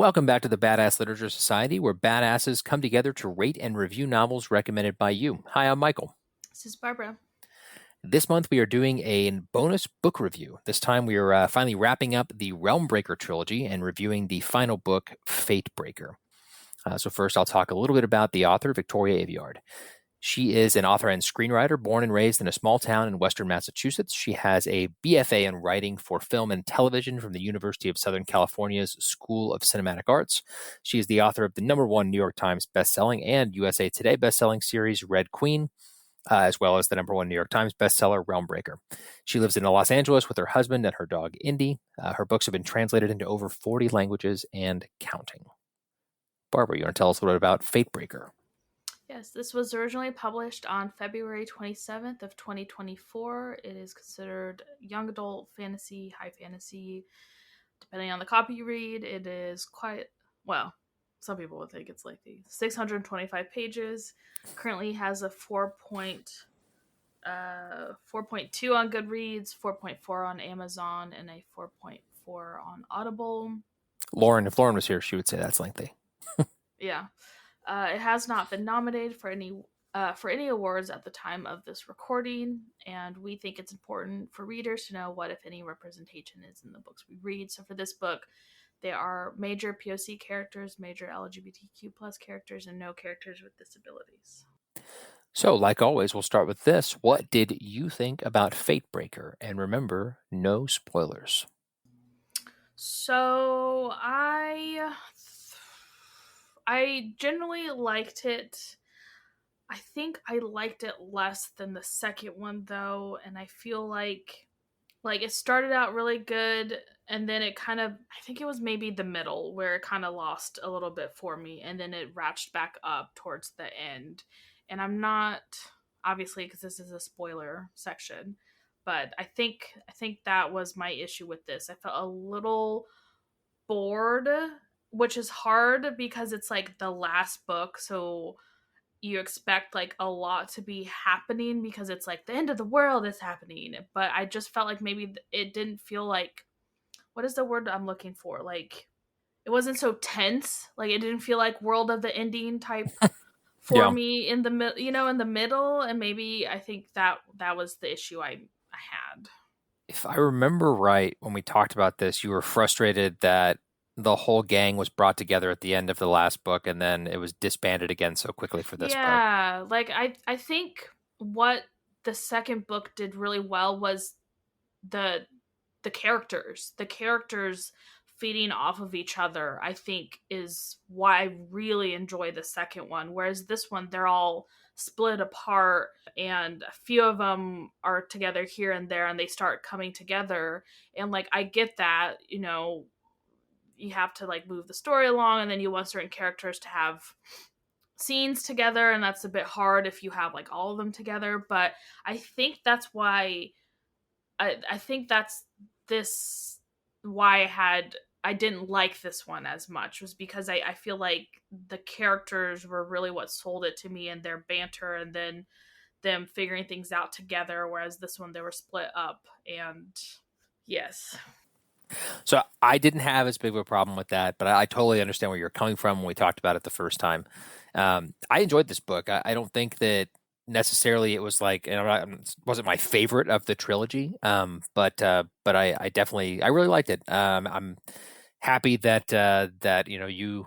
Welcome back to the Badass Literature Society, where badasses come together to rate and review novels recommended by you. Hi, I'm Michael. This is Barbara. This month we are doing a bonus book review. This time we are finally wrapping up the Realm Breaker Trilogy and reviewing the final book, Fate Breaker. So first I'll talk a little bit about the author, Victoria Aveyard. She is an author and screenwriter born and raised in a small town in western Massachusetts. She has a BFA in writing for film and television from the University of Southern California's School of Cinematic Arts. She is the author of the #1 New York Times bestselling and USA Today bestselling series Red Queen, as well as the #1 New York Times bestseller Realm Breaker. She lives in Los Angeles with her husband and her dog Indy. Her books have been translated into over 40 languages and counting. Barbara, you want to tell us a little bit about Fate Breaker? Yes, this was originally published on February 27th of 2024. It is considered young adult fantasy, high fantasy. Depending on the copy you read, it is quite, well, some people would think it's lengthy. 625 pages. Currently has a 4.2 on Goodreads, 4.4 on Amazon, and a 4.4 on Audible. Lauren, if Lauren was here, she would say that's lengthy. Yeah. It has not been nominated for any awards at the time of this recording, and we think it's important for readers to know what, if any, representation is in the books we read. So for this book, there are major POC characters, major LGBTQ plus characters, and no characters with disabilities. So, like always, we'll start with this. What did you think about Fate Breaker? And remember, no spoilers. So I generally liked it. I think I liked it less than the second one, though, and I feel like it started out really good, and then it kind of, I think it was maybe the middle where it kind of lost a little bit for me, and then it ratcheted back up towards the end. And I'm not, obviously, because this is a spoiler section, but I think that was my issue with this. I felt a little bored, which is hard because it's like the last book, so you expect like a lot to be happening because it's like the end of the world is happening. But I just felt like maybe it didn't feel like, what is the word I'm looking for? Like, it wasn't so tense. Like, it didn't feel like world of the ending type for me in the middle. And maybe I think that was the issue I had. If I remember right, when we talked about this, you were frustrated that the whole gang was brought together at the end of the last book, and then it was disbanded again so quickly for this book. Yeah, like I think what the second book did really well was the characters. The characters feeding off of each other, I think, is why I really enjoy the second one. Whereas this one, they're all split apart, and a few of them are together here and there, and they start coming together. And like, I get that, you have to like move the story along, and then you want certain characters to have scenes together, and that's a bit hard if you have like all of them together. But I think that's why I think that's why I didn't like this one as much, was because I feel like the characters were really what sold it to me, and their banter, and then them figuring things out together, whereas this one they were split up. And yes. So I didn't have as big of a problem with that, but I totally understand where you're coming from when we talked about it the first time. I enjoyed this book. I don't think that necessarily it was like, it wasn't my favorite of the trilogy, but I definitely, I really liked it. I'm happy that you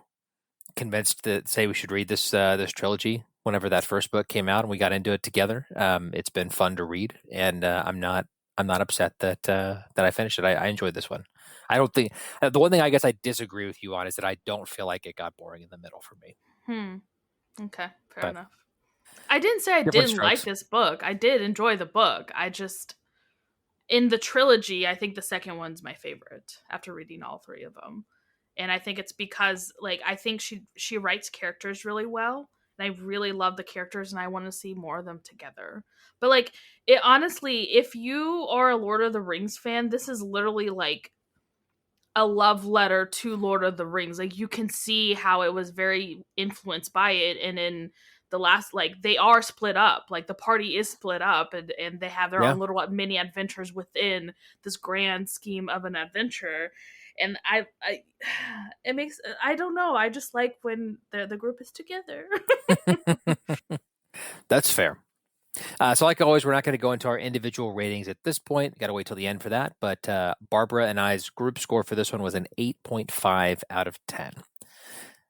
convinced that say we should read this trilogy whenever that first book came out, and we got into it together. It's been fun to read, and I'm not upset that I finished it. I enjoyed this one. I don't think the one thing I guess I disagree with you on is that I don't feel like it got boring in the middle for me. Okay, fair enough. I didn't say I didn't like this book. I did enjoy the book. I just, in the trilogy, I think the second one's my favorite after reading all three of them. And I think it's because, like, I think she writes characters really well. And I really love the characters, and I want to see more of them together. But, like, it honestly, if you are a Lord of the Rings fan, this is literally, like, a love letter to Lord of the Rings. Like, you can see how it was very influenced by it. And in the last, like, they are split up. Like, the party is split up, and they have their own little mini adventures within this grand scheme of an adventure. And it makes, I don't know, I just like when the group is together. That's fair. So like always, we're not going to go into our individual ratings at this point. Got to wait till the end for that. But Barbara and I's group score for this one was an 8.5 out of 10.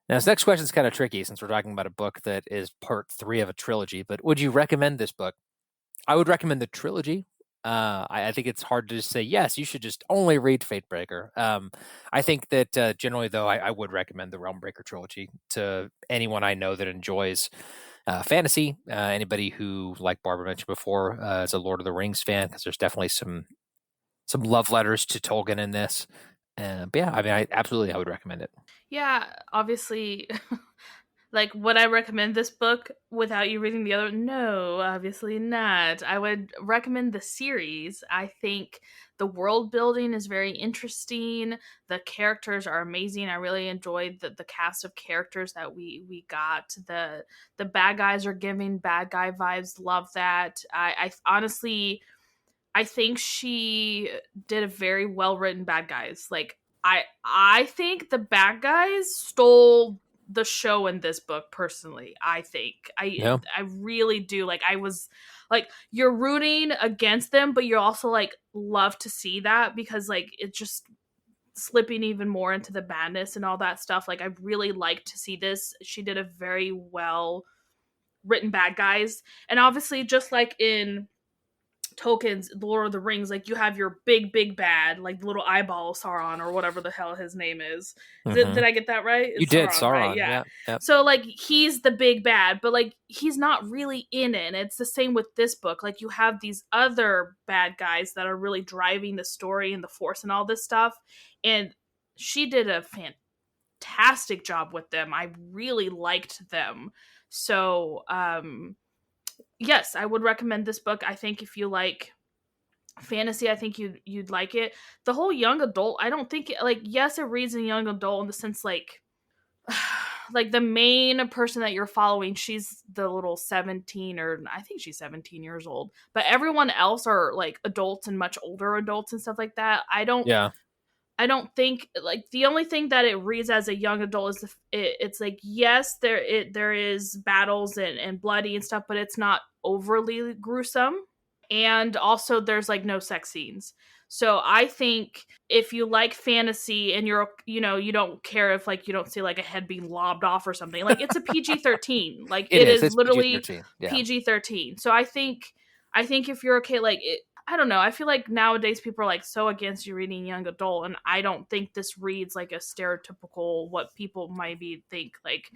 Now, this next question is kind of tricky since we're talking about a book that is part 3 of a trilogy. But would you recommend this book? I would recommend the trilogy. I think it's hard to just say, yes, you should just only read Fatebreaker. I think that generally, though, I would recommend the Realm Breaker Trilogy to anyone I know that enjoys fantasy. Anybody who, like Barbara mentioned before, is a Lord of the Rings fan, because there's definitely some love letters to Tolkien in this. But yeah, I mean, I would recommend it. Yeah, obviously, like, would I recommend this book without you reading the other? No, obviously not. I would recommend the series. I think the world building is very interesting. The characters are amazing. I really enjoyed the cast of characters that we got. The bad guys are giving bad guy vibes. Love that. I honestly, I think she did a very well written bad guys. Like, I think the bad guys stole the show in this book. Personally, I think Yeah. I really do. Like, I was like, you're rooting against them, but you're also like love to see that, because like it's just slipping even more into the badness and all that stuff. Like, I really like to see this. She did a very well written bad guys, and obviously, just like in Tolkien's Lord of the Rings, like, you have your big bad, like the little eyeball Sauron or whatever the hell his name is. Did I get that right? You It's did, Sauron, right? Sauron. Yeah. Yeah. Yep. So like he's the big bad, but like he's not really in it. And it's the same with this book. Like, you have these other bad guys that are really driving the story and the force and all this stuff. And she did a fantastic job with them. I really liked them. So yes, I would recommend this book. I think if you like fantasy, I think you'd like it. The whole young adult, I don't think like, yes, it reads in young adult in the sense like like the main person that you're following, she's the little 17, or I think she's 17 years old. But everyone else are like adults and much older adults and stuff like that. Yeah. I don't think, like, the only thing that it reads as a young adult is it's like, yes, there is battles and bloody and stuff, but it's not overly gruesome. And also there's like no sex scenes. So I think if you like fantasy and you're, you don't care if like you don't see like a head being lobbed off or something, like, it's a PG-13. Like, it is It's literally PG-13. Yeah. PG-13. So I think if you're okay, like, I don't know. I feel like nowadays people are like so against you reading young adult, and I don't think this reads like a stereotypical what people maybe think, like,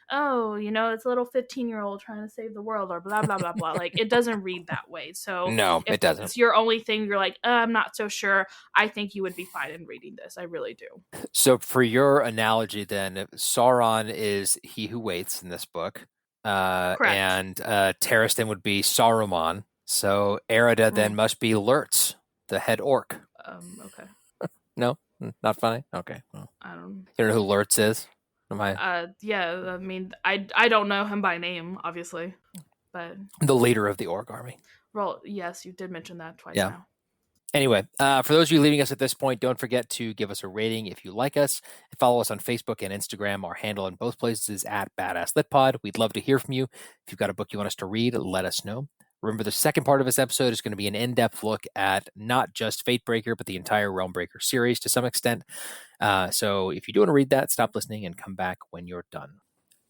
oh, it's a little 15-year-old trying to save the world or blah blah blah blah. Like, it doesn't read that way. So No, if it doesn't. it's your only thing, you're like, I'm not so sure, I think you would be fine in reading this. I really do. So for your analogy, then, Sauron is he who waits in this book, Correct. and Taristan would be Saruman. So Erida then must be Lurtz, the head orc. Okay. No, not funny. Okay, well, I don't. you know who Lurtz is? Am I Yeah. I mean, I don't know him by name, obviously, but the leader of the orc army? well, yes, you did mention that twice Yeah. now. Anyway, for those of you leaving us at this point, don't forget to give us a rating if you like us. And follow us on Facebook and Instagram. Our handle in both places is at Badass Lit Pod. We'd love to hear from you. If you've got a book you want us to read, let us know. Remember, the second part of this episode is going to be an in-depth look at not just Fatebreaker, but the entire Realm Breaker series to some extent. So if you do want to read that, stop listening and come back when you're done.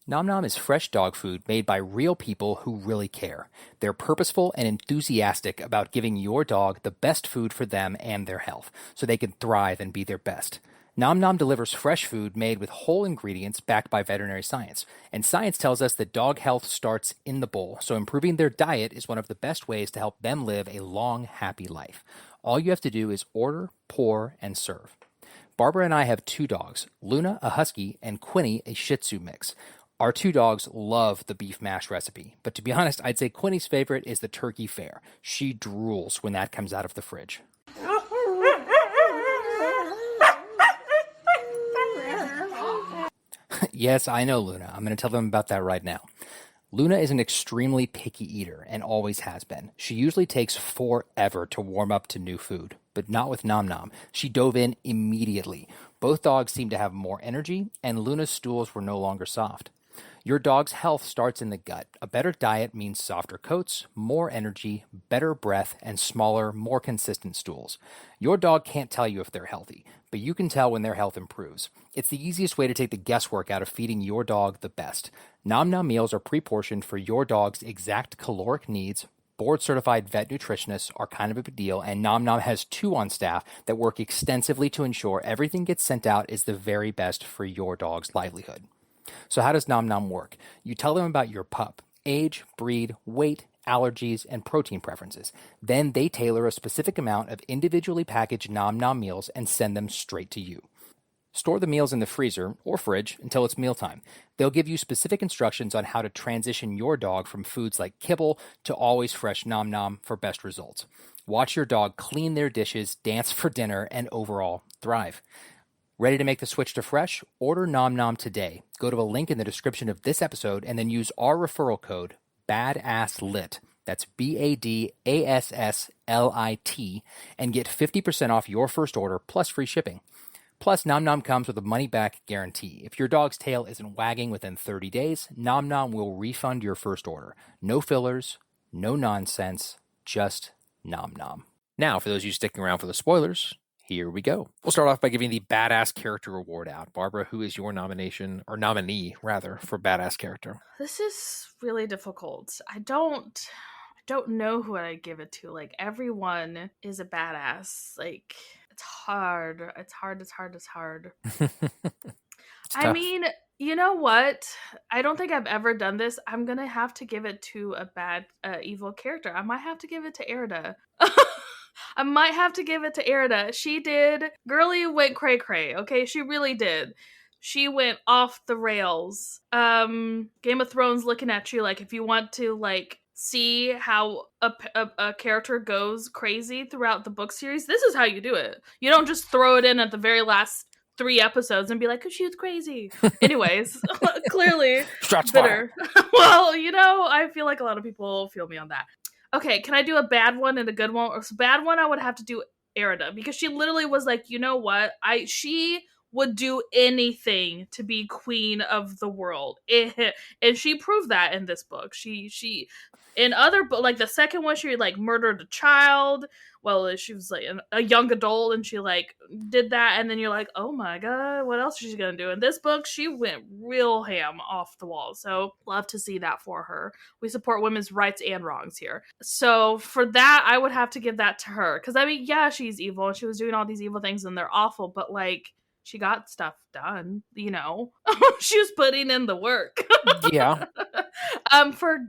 Nom Nom is fresh dog food made by real people who really care. They're purposeful and enthusiastic about giving your dog the best food for them and their health, so they can thrive and be their best. Nom Nom delivers fresh food made with whole ingredients backed by veterinary science. And science tells us that dog health starts in the bowl, so improving their diet is one of the best ways to help them live a long, happy life. All you have to do is order, pour, and serve. Barbara and I have 2 dogs, Luna, a husky, and Quinny, a Shih Tzu mix. Our 2 dogs love the beef mash recipe, but to be honest, I'd say Quinny's favorite is the turkey fare. She drools when that comes out of the fridge. Yes, I know, Luna. I'm going to tell them about that right now. Luna is an extremely picky eater and always has been. She usually takes forever to warm up to new food. But not with Nom Nom. She dove in immediately. Both dogs seemed to have more energy, and Luna's stools were no longer soft. Your dog's health starts in the gut. A better diet means softer coats, more energy, better breath, and smaller, more consistent stools. Your dog can't tell you if they're healthy, but you can tell when their health improves. It's the easiest way to take the guesswork out of feeding your dog the best. Nom Nom meals are pre-portioned for your dog's exact caloric needs. Board-certified vet nutritionists are kind of a big deal, and Nom Nom has 2 on staff that work extensively to ensure everything gets sent out is the very best for your dog's livelihood. So how does Nom Nom work? You tell them about your pup, age, breed, weight, allergies, and protein preferences. Then they tailor a specific amount of individually packaged Nom Nom meals and send them straight to you. Store the meals in the freezer or fridge until it's mealtime. They'll give you specific instructions on how to transition your dog from foods like kibble to always fresh Nom Nom for best results. Watch your dog clean their dishes, dance for dinner, and overall thrive. Ready to make the switch to fresh? Order Nom Nom today. Go to a link in the description of this episode and then use our referral code BADASSLIT. That's BADASSLIT and get 50% off your first order plus free shipping. Plus, Nom Nom comes with a money-back guarantee. If your dog's tail isn't wagging within 30 days, Nom Nom will refund your first order. No fillers, no nonsense, just Nom Nom. Now, for those of you sticking around for the spoilers, here we go. We'll start off by giving the Badass Character Award out. Barbara, who is your nomination, or nominee, rather, for Badass Character? This is really difficult. I don't know who I'd give it to. Like, everyone is a badass. Like, it's hard. It's hard. I mean, you know what? I don't think I've ever done this. I'm going to have to give it to a bad, evil character. I might have to give it to Erida. I might have to give it to Erida. She did. Girlie went cray-cray, okay? She really did. She went off the rails. Game of Thrones looking at you like, if you want to, like, see how a character goes crazy throughout the book series, this is how you do it. You don't just throw it in at the very last 3 episodes and be like, oh, she was crazy. Anyways, clearly Shots bitter. Well, you know, I feel like a lot of people feel me on that. Okay, can I do a bad one and a good one? Or bad one, I would have to do Erida, because she literally was like, you know what? She would do anything to be queen of the world. And she proved that in this book. She in other books, like the second one, she like murdered a child. Well, she was like a young adult, and she like did that, and then you're like, oh my god, what else is she gonna do? In this book, she went real ham off the wall. So love to see that for her. We support women's rights and wrongs here. So for that, I would have to give that to her, because I mean, yeah, she's evil, and she was doing all these evil things, and they're awful, but like, she got stuff done, you know. She was putting in the work. Yeah. For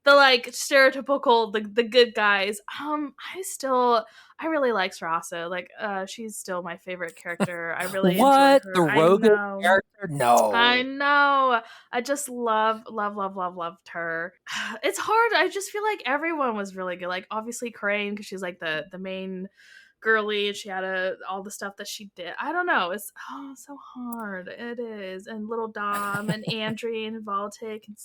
the like stereotypical the good guys, I really like Sarasa. Like, she's still my favorite character. I really enjoy her. The rogue character? No. I know. I just loved her. It's hard. I just feel like everyone was really good. Like, obviously Corayne, because she's like the main girly, and she had all the stuff that she did. I don't know. It's so hard. It is. And little Dom and Andri and Voltic, and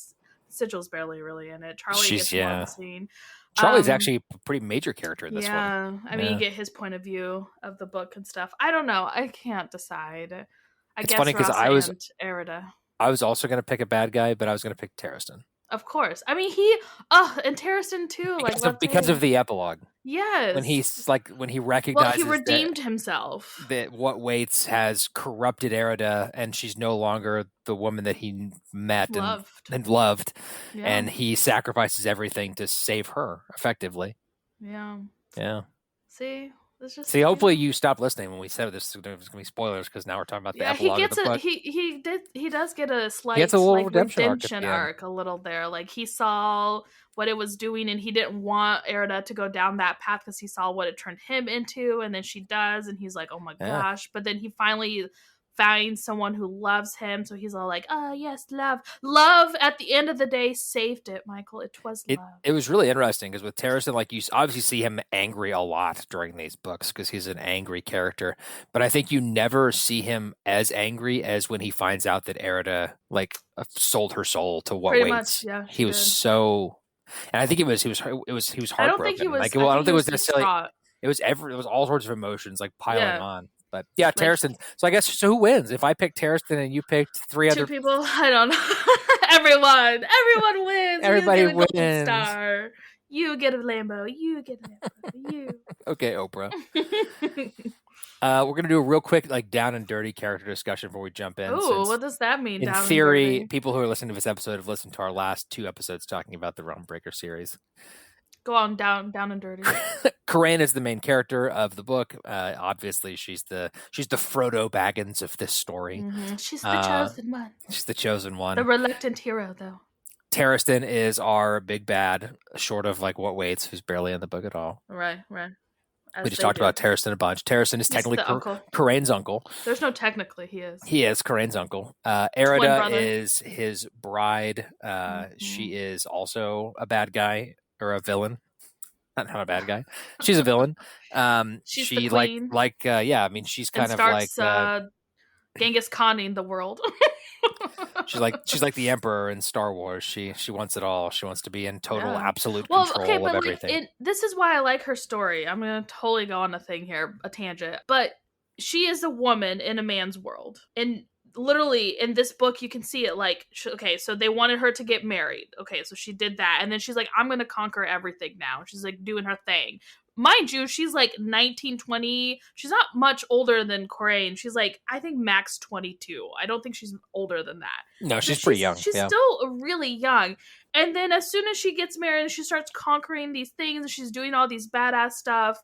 Sigil's barely really in it. Charlie gets more of the scene. Charlie's actually a pretty major character in this one. Yeah, I mean, you get his point of view of the book and stuff. I don't know. I can't decide. It's guess funny because Erida. I was also going to pick a bad guy, but I was going to pick Taristan. Of course. I mean, and Taristan too. Because of the epilogue. Yes. When he recognizes he redeemed himself. That what waits has corrupted Erida, and she's no longer the woman that he met and loved. Yeah. And he sacrifices everything to save her, effectively. Yeah. Yeah. See, hopefully you stopped listening when we said this. There's going to be spoilers, because now we're talking about the epilogue of the book. He does get a slight little redemption arc a little there. Like, he saw what it was doing, and he didn't want Erida to go down that path because he saw what it turned him into, and then she does, and he's like, oh my gosh. But then he finally finds someone who loves him, so he's all like, yes, love at the end of the day saved it, Michael. It was love. It was really interesting, because with Taristan, like, you obviously see him angry a lot during these books, because he's an angry character, but I think you never see him as angry as when he finds out that Erida like sold her soul to what waits. Yeah, he was so, and I think he was heartbroken. I don't think he was I don't think it was necessarily distraught. It was all sorts of emotions like piling Yeah. on. But yeah, Like, Taristan. So I guess who wins? If I picked Taristan and you picked three two other, people, I don't know. Everyone wins. You everybody get a gold wins. star. You get a Lambo. You get a Lambo. You. Okay, Oprah. We're gonna do a real quick like down and dirty character discussion before we jump in. Ooh, Since what does that mean? in Down and theory, dirty. people who are listening to this episode have listened to our last 2 episodes talking about the Realm Breaker series. Go on, down and dirty. Corayne is the main character of the book. Obviously, she's the Frodo Baggins of this story. Mm-hmm. She's the chosen one. She's the chosen one. The reluctant hero, though. Taristan is our big bad, short of like what waits, who's barely in the book at all. Right. We just talked about Taristan a bunch. Taristan is technically Corayne's uncle. There's no technically, he is. He is Corayne's uncle. Erida is his bride. She is also a bad guy or a villain. Not a bad guy. She's a villain. She's she the queen. I mean, she's kind of starts, like Genghis Khaning the world. she's like the emperor in Star Wars. She wants it all. She wants to be in total absolute control of everything. This is why I like her story. I'm gonna totally go on a tangent. But she is a woman in a man's world, and literally in this book you can see it. Like, okay, so they wanted her to get married. Okay, so she did that, and then she's like, I'm gonna conquer everything now. She's like doing her thing. Mind you, she's like 19, 20. She's not much older than Corayne. She's like, I think max 22. I don't think she's older than that. No, she's pretty young. She's still really young. And then as soon as she gets married, she starts conquering these things, and she's doing all these badass stuff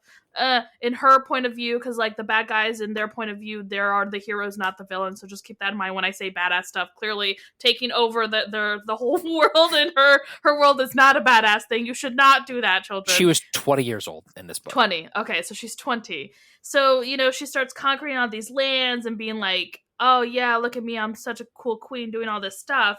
in her point of view, because like the bad guys in their point of view, there are the heroes, not the villains. So just keep that in mind when I say badass stuff. Clearly taking over the whole world, and her world is not a badass thing. You should not do that, children. She was 20 years old in this book. 20. Okay, so she's 20. So, she starts conquering all these lands and being like, oh yeah, look at me, I'm such a cool queen doing all this stuff.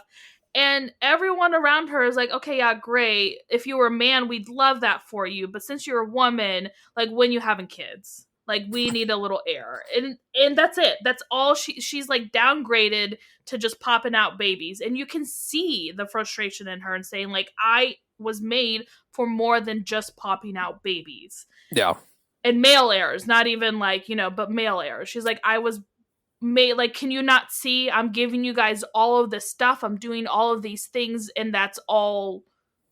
And everyone around her is like, okay, yeah, great. If you were a man, we'd love that for you. But since you're a woman, like, when you having kids? Like, we need a little heir. And that's it. That's all she's like downgraded to just popping out babies. And you can see the frustration in her and saying, like, I was made for more than just popping out babies. Yeah. And male heirs, not even like, but male heirs. She's like, I was made, like, can you not see? I'm giving you guys all of this stuff. I'm doing all of these things, and that's all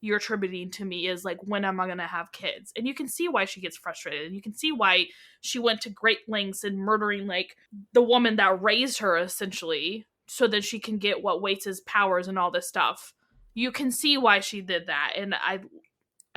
you're attributing to me is like, when am I going to have kids? And you can see why she gets frustrated. And you can see why she went to great lengths in murdering like the woman that raised her, essentially, so that she can get what Waits' powers and all this stuff. You can see why she did that. And I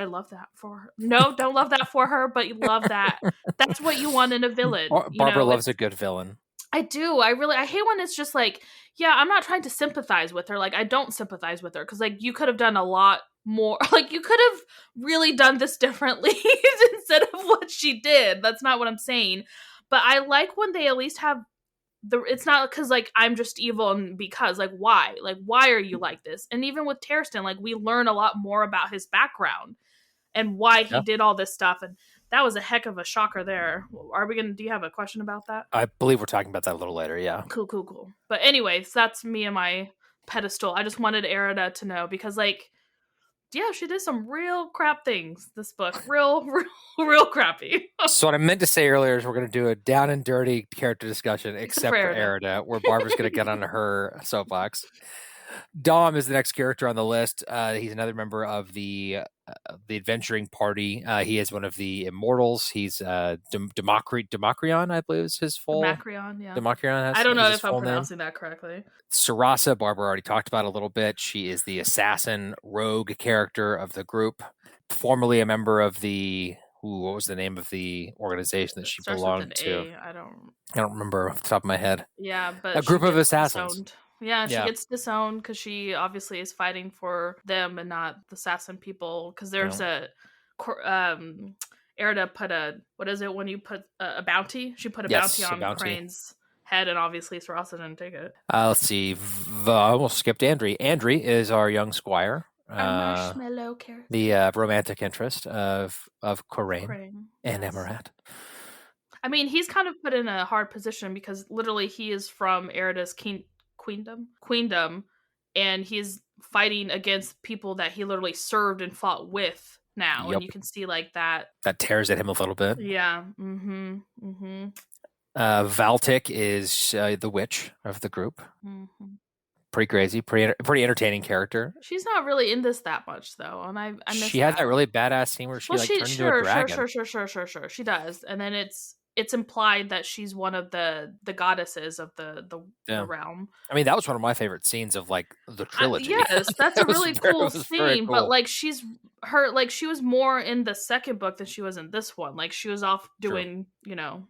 love that for her. No, don't love that for her, but you love that. That's what you want in a villain. Barbara loves a good villain. I do. I hate when it's just like, yeah, I'm not trying to sympathize with her. Like, I don't sympathize with her because, like, you could have done a lot more. Like, you could have really done this differently instead of what she did. That's not what I'm saying. But I like when they at least have it's not because, like, I'm just evil and because, like, why? Like, why are you like this? And even with Taristan, like, we learn a lot more about his background and why he did all this stuff. And that was a heck of a shocker there. Do you have a question about that? I believe we're talking about that a little later, yeah. Cool. But anyways, that's me and my pedestal. I just wanted Erida to know because, like, yeah, she did some real crap things, this book. Real crappy. So what I meant to say earlier is we're going to do a down and dirty character discussion, except for Erida, where Barbara's going to get onto her soapbox. Dom is the next character on the list. He's another member of the adventuring party. He is one of the immortals. He's Democrion, I believe is his full. Democrion, yeah. Democrion. I don't know if I'm pronouncing that correctly. Sarasa, Barbara already talked about a little bit. She is the assassin rogue character of the group, formerly a member of the. What was the name of the organization that she belonged to? I don't remember off the top of my head. Yeah, but a group of assassins. Disowned. Yeah, she gets disowned because she obviously is fighting for them and not the assassin people. Because there's Erida put what is it when you put a bounty? She put a bounty on Corayne's head, and obviously Sarasa didn't take it. Let's see. We'll skip Andri. Andri is our young squire. Marshmallow character. The romantic interest of Corayne and Emerald. I mean, he's kind of put in a hard position because literally he is from Erida's queendom, and he's fighting against people that he literally served and fought with now, Yep. and you can see like that. That tears at him a little bit. Yeah. Mm-hmm. Mm-hmm. Valtic is the witch of the group. Mm-hmm. Pretty crazy, pretty entertaining character. She's not really in this that much though, and I miss She had that that. really badass scene where she Well, like she turned into a dragon. sure she does, and then it's implied that she's one of the goddesses of the Yeah. realm. I mean, that was one of my favorite scenes of like the trilogy. Yes, that's a It was really very, cool it was very scene, but cool. like she was more in the second book than she was in this one. Like she was off True. doing,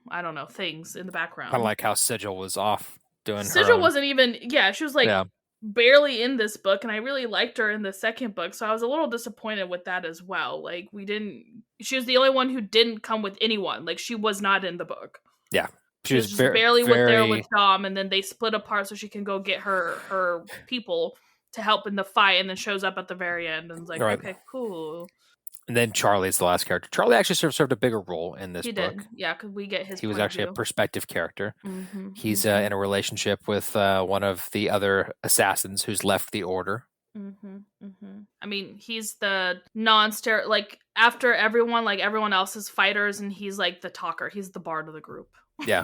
I don't know, things in the background. Kind of like how Sigil was off doing her Sigil own. wasn't even, she was like Yeah. barely in this book, and I really liked her in the second book, so I was a little disappointed with that as well. Like she was the only one who didn't come with anyone. Like she was not in the book. Yeah. She was just barely there with Dom, and then they split apart so she can go get her people to help in the fight, and then shows up at the very end and is like, Right. okay, cool. And then Charlie's the last character. Charlie actually served a bigger role in this book. Did, yeah, because we get his. He was actually a perspective character. Mm-hmm, He's in a relationship with one of the other assassins who's left the order. Mm-hmm, mm-hmm. I mean, he's the non-stereo, like after everyone else is fighters, and he's like the talker. He's the bard of the group. Yeah.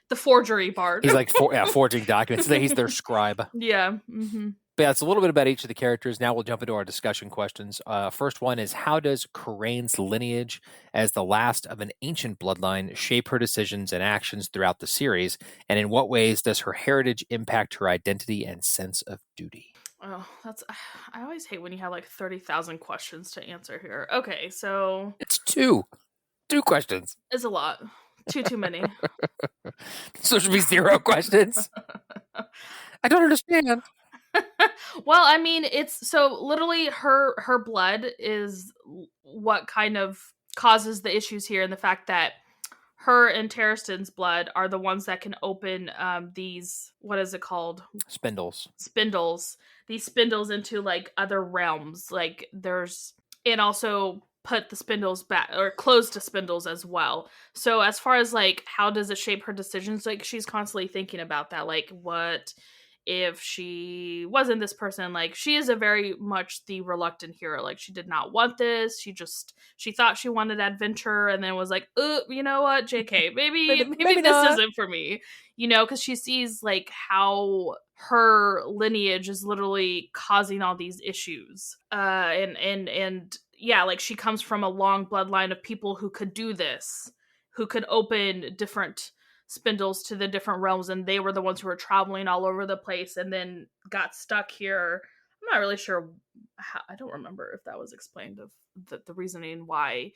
The forgery bard. He's like forging documents. He's their scribe. Yeah. Mm-hmm. But yeah, it's a little bit about each of the characters. Now we'll jump into our discussion questions. First one is, how does Corayne's lineage as the last of an ancient bloodline shape her decisions and actions throughout the series? And in what ways does her heritage impact her identity and sense of duty? Oh, I always hate when you have like 30,000 questions to answer here. Okay, so it's two questions. It's a lot. Too many. So there should be 0 questions. I don't understand. Well, I mean, it's so literally her blood is what kind of causes the issues here, and the fact that her and Taristan's blood are the ones that can open these, what is it called? Spindles. These spindles into like other realms. Like and also put the spindles back, or close to spindles as well. So as far as like how does it shape her decisions, like she's constantly thinking about that. Like, what if she wasn't this person? Like, she is a very much the reluctant hero. Like, she did not want this. She thought she wanted adventure, and then was like, you know what, JK, maybe this isn't for me. Because she sees like how her lineage is literally causing all these issues. And yeah, like she comes from a long bloodline of people who could do this, who could open different spindles to the different realms, and they were the ones who were traveling all over the place and then got stuck here. I'm not really sure how, I don't remember if that was explained of the reasoning why,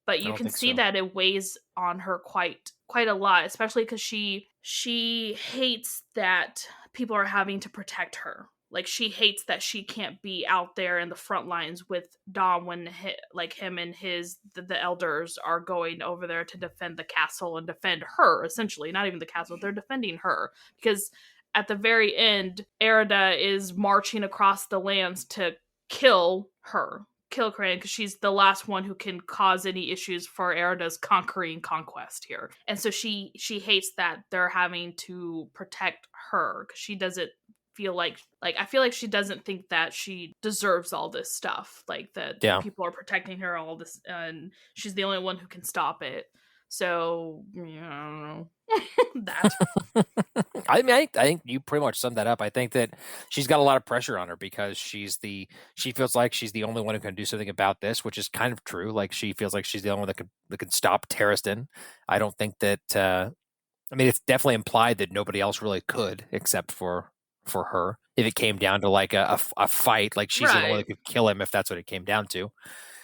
but you can see that it weighs on her quite a lot, especially because she hates that people are having to protect her. Like, she hates that she can't be out there in the front lines with Dom when him and the elders are going over there to defend the castle and defend her, essentially. Not even the castle, they're defending her. Because at the very end, Erida is marching across the lands to kill Corayne, because she's the last one who can cause any issues for Erida's conquest here. And so she hates that they're having to protect her, because she doesn't feel like I feel like she doesn't think that she deserves all this stuff, like that people are protecting her all this, and she's the only one who can stop it. So I don't know. That I mean, I think you pretty much summed that up. I think that she's got a lot of pressure on her because she feels like she's the only one who can do something about this, which is kind of true. Like, she feels like she's the only one that can stop Taristan. I don't think that I mean, it's definitely implied that nobody else really could except for her. If it came down to like a fight, like she's the only one that could kill him if that's what it came down to.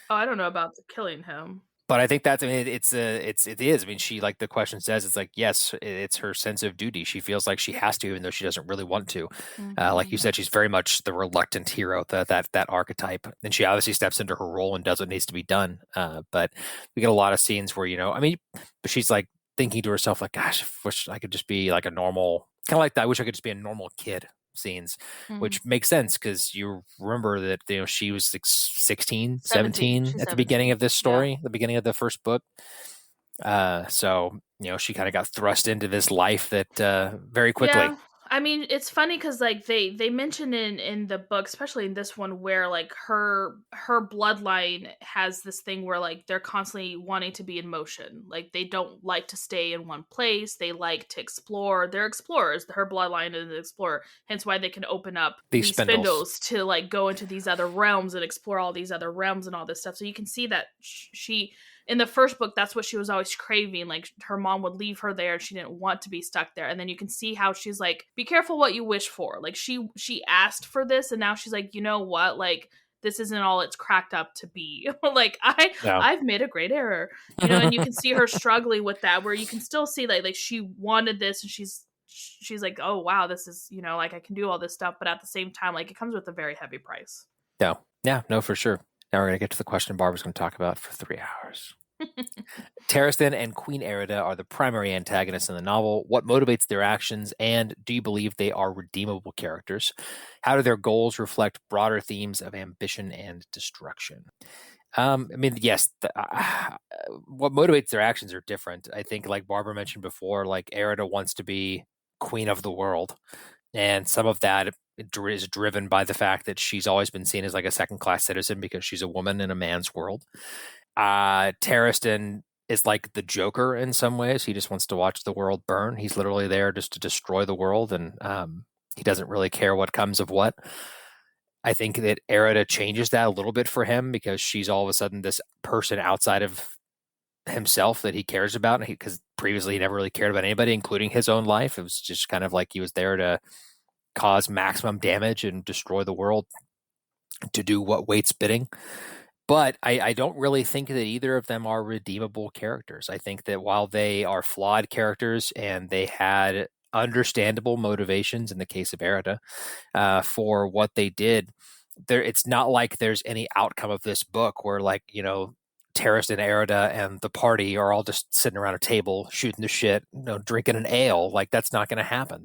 Oh, I don't know about killing him. But I think that's, I mean, it is. I mean, she, like the question says, it's like, yes, it's her sense of duty. She feels like she has to, even though she doesn't really want to. Mm-hmm. Like you said, she's very much the reluctant hero, that archetype. And she obviously steps into her role and does what needs to be done. But we get a lot of scenes where, I mean, but she's like thinking to herself, like, gosh, I wish I could just be like a normal, kind of like that. I wish I could just be a normal kid scenes, which makes sense because you remember that she was like 16, 17 at the beginning of this story, the beginning of the first book. So she kind of got thrust into this life that very quickly. Yeah. I mean, it's funny because like they mention in the book, especially in this one, where like her bloodline has this thing where like they're constantly wanting to be in motion. Like they don't like to stay in one place. They like to explore. They're explorers. Her bloodline is an explorer. Hence why they can open up These these spindles. spindles to like go into these other realms and explore all these other realms and all this stuff. So you can see that she in the first book, that's what she was always craving. Like her mom would leave her there and she didn't want to be stuck there. And then you can see how she's like, be careful what you wish for. Like she asked for this and now she's like, you know what? Like this isn't all it's cracked up to be. Like Yeah. I've made a great error. You know, and you can see her struggling with that where you can still see like she wanted this and she's like, oh wow, this is, you know, like I can do all this stuff, but at the same time, like it comes with a very heavy price. No. Yeah, no, for sure. Now we're going to get to the question Barbara's going to talk about for 3 hours. Taristan and Queen Erida are the primary antagonists in the novel. What motivates their actions, and do you believe they are redeemable characters? How do their goals reflect broader themes of ambition and destruction? I mean, yes, what motivates their actions are different. I think, like Barbara mentioned before, like Erida wants to be queen of the world, and some of that is driven by the fact that she's always been seen as like a second-class citizen because she's a woman in a man's world. Taristan is like the Joker in some ways. He just wants to watch the world burn. He's literally there just to destroy the world, and he doesn't really care what comes of what. I think that Erida changes that a little bit for him because she's all of a sudden this person outside of himself that he cares about, because previously he never really cared about anybody, including his own life. It was just kind of like he was there to cause maximum damage and destroy the world, to do what waits bidding. But I don't really think that either of them are redeemable characters. I think that while they are flawed characters and they had understandable motivations in the case of Erida for what they did, it's not like there's any outcome of this book where, like, you know, Taristan and Erida and the party are all just sitting around a table shooting the shit, you know, drinking an ale. Like, that's not going to happen.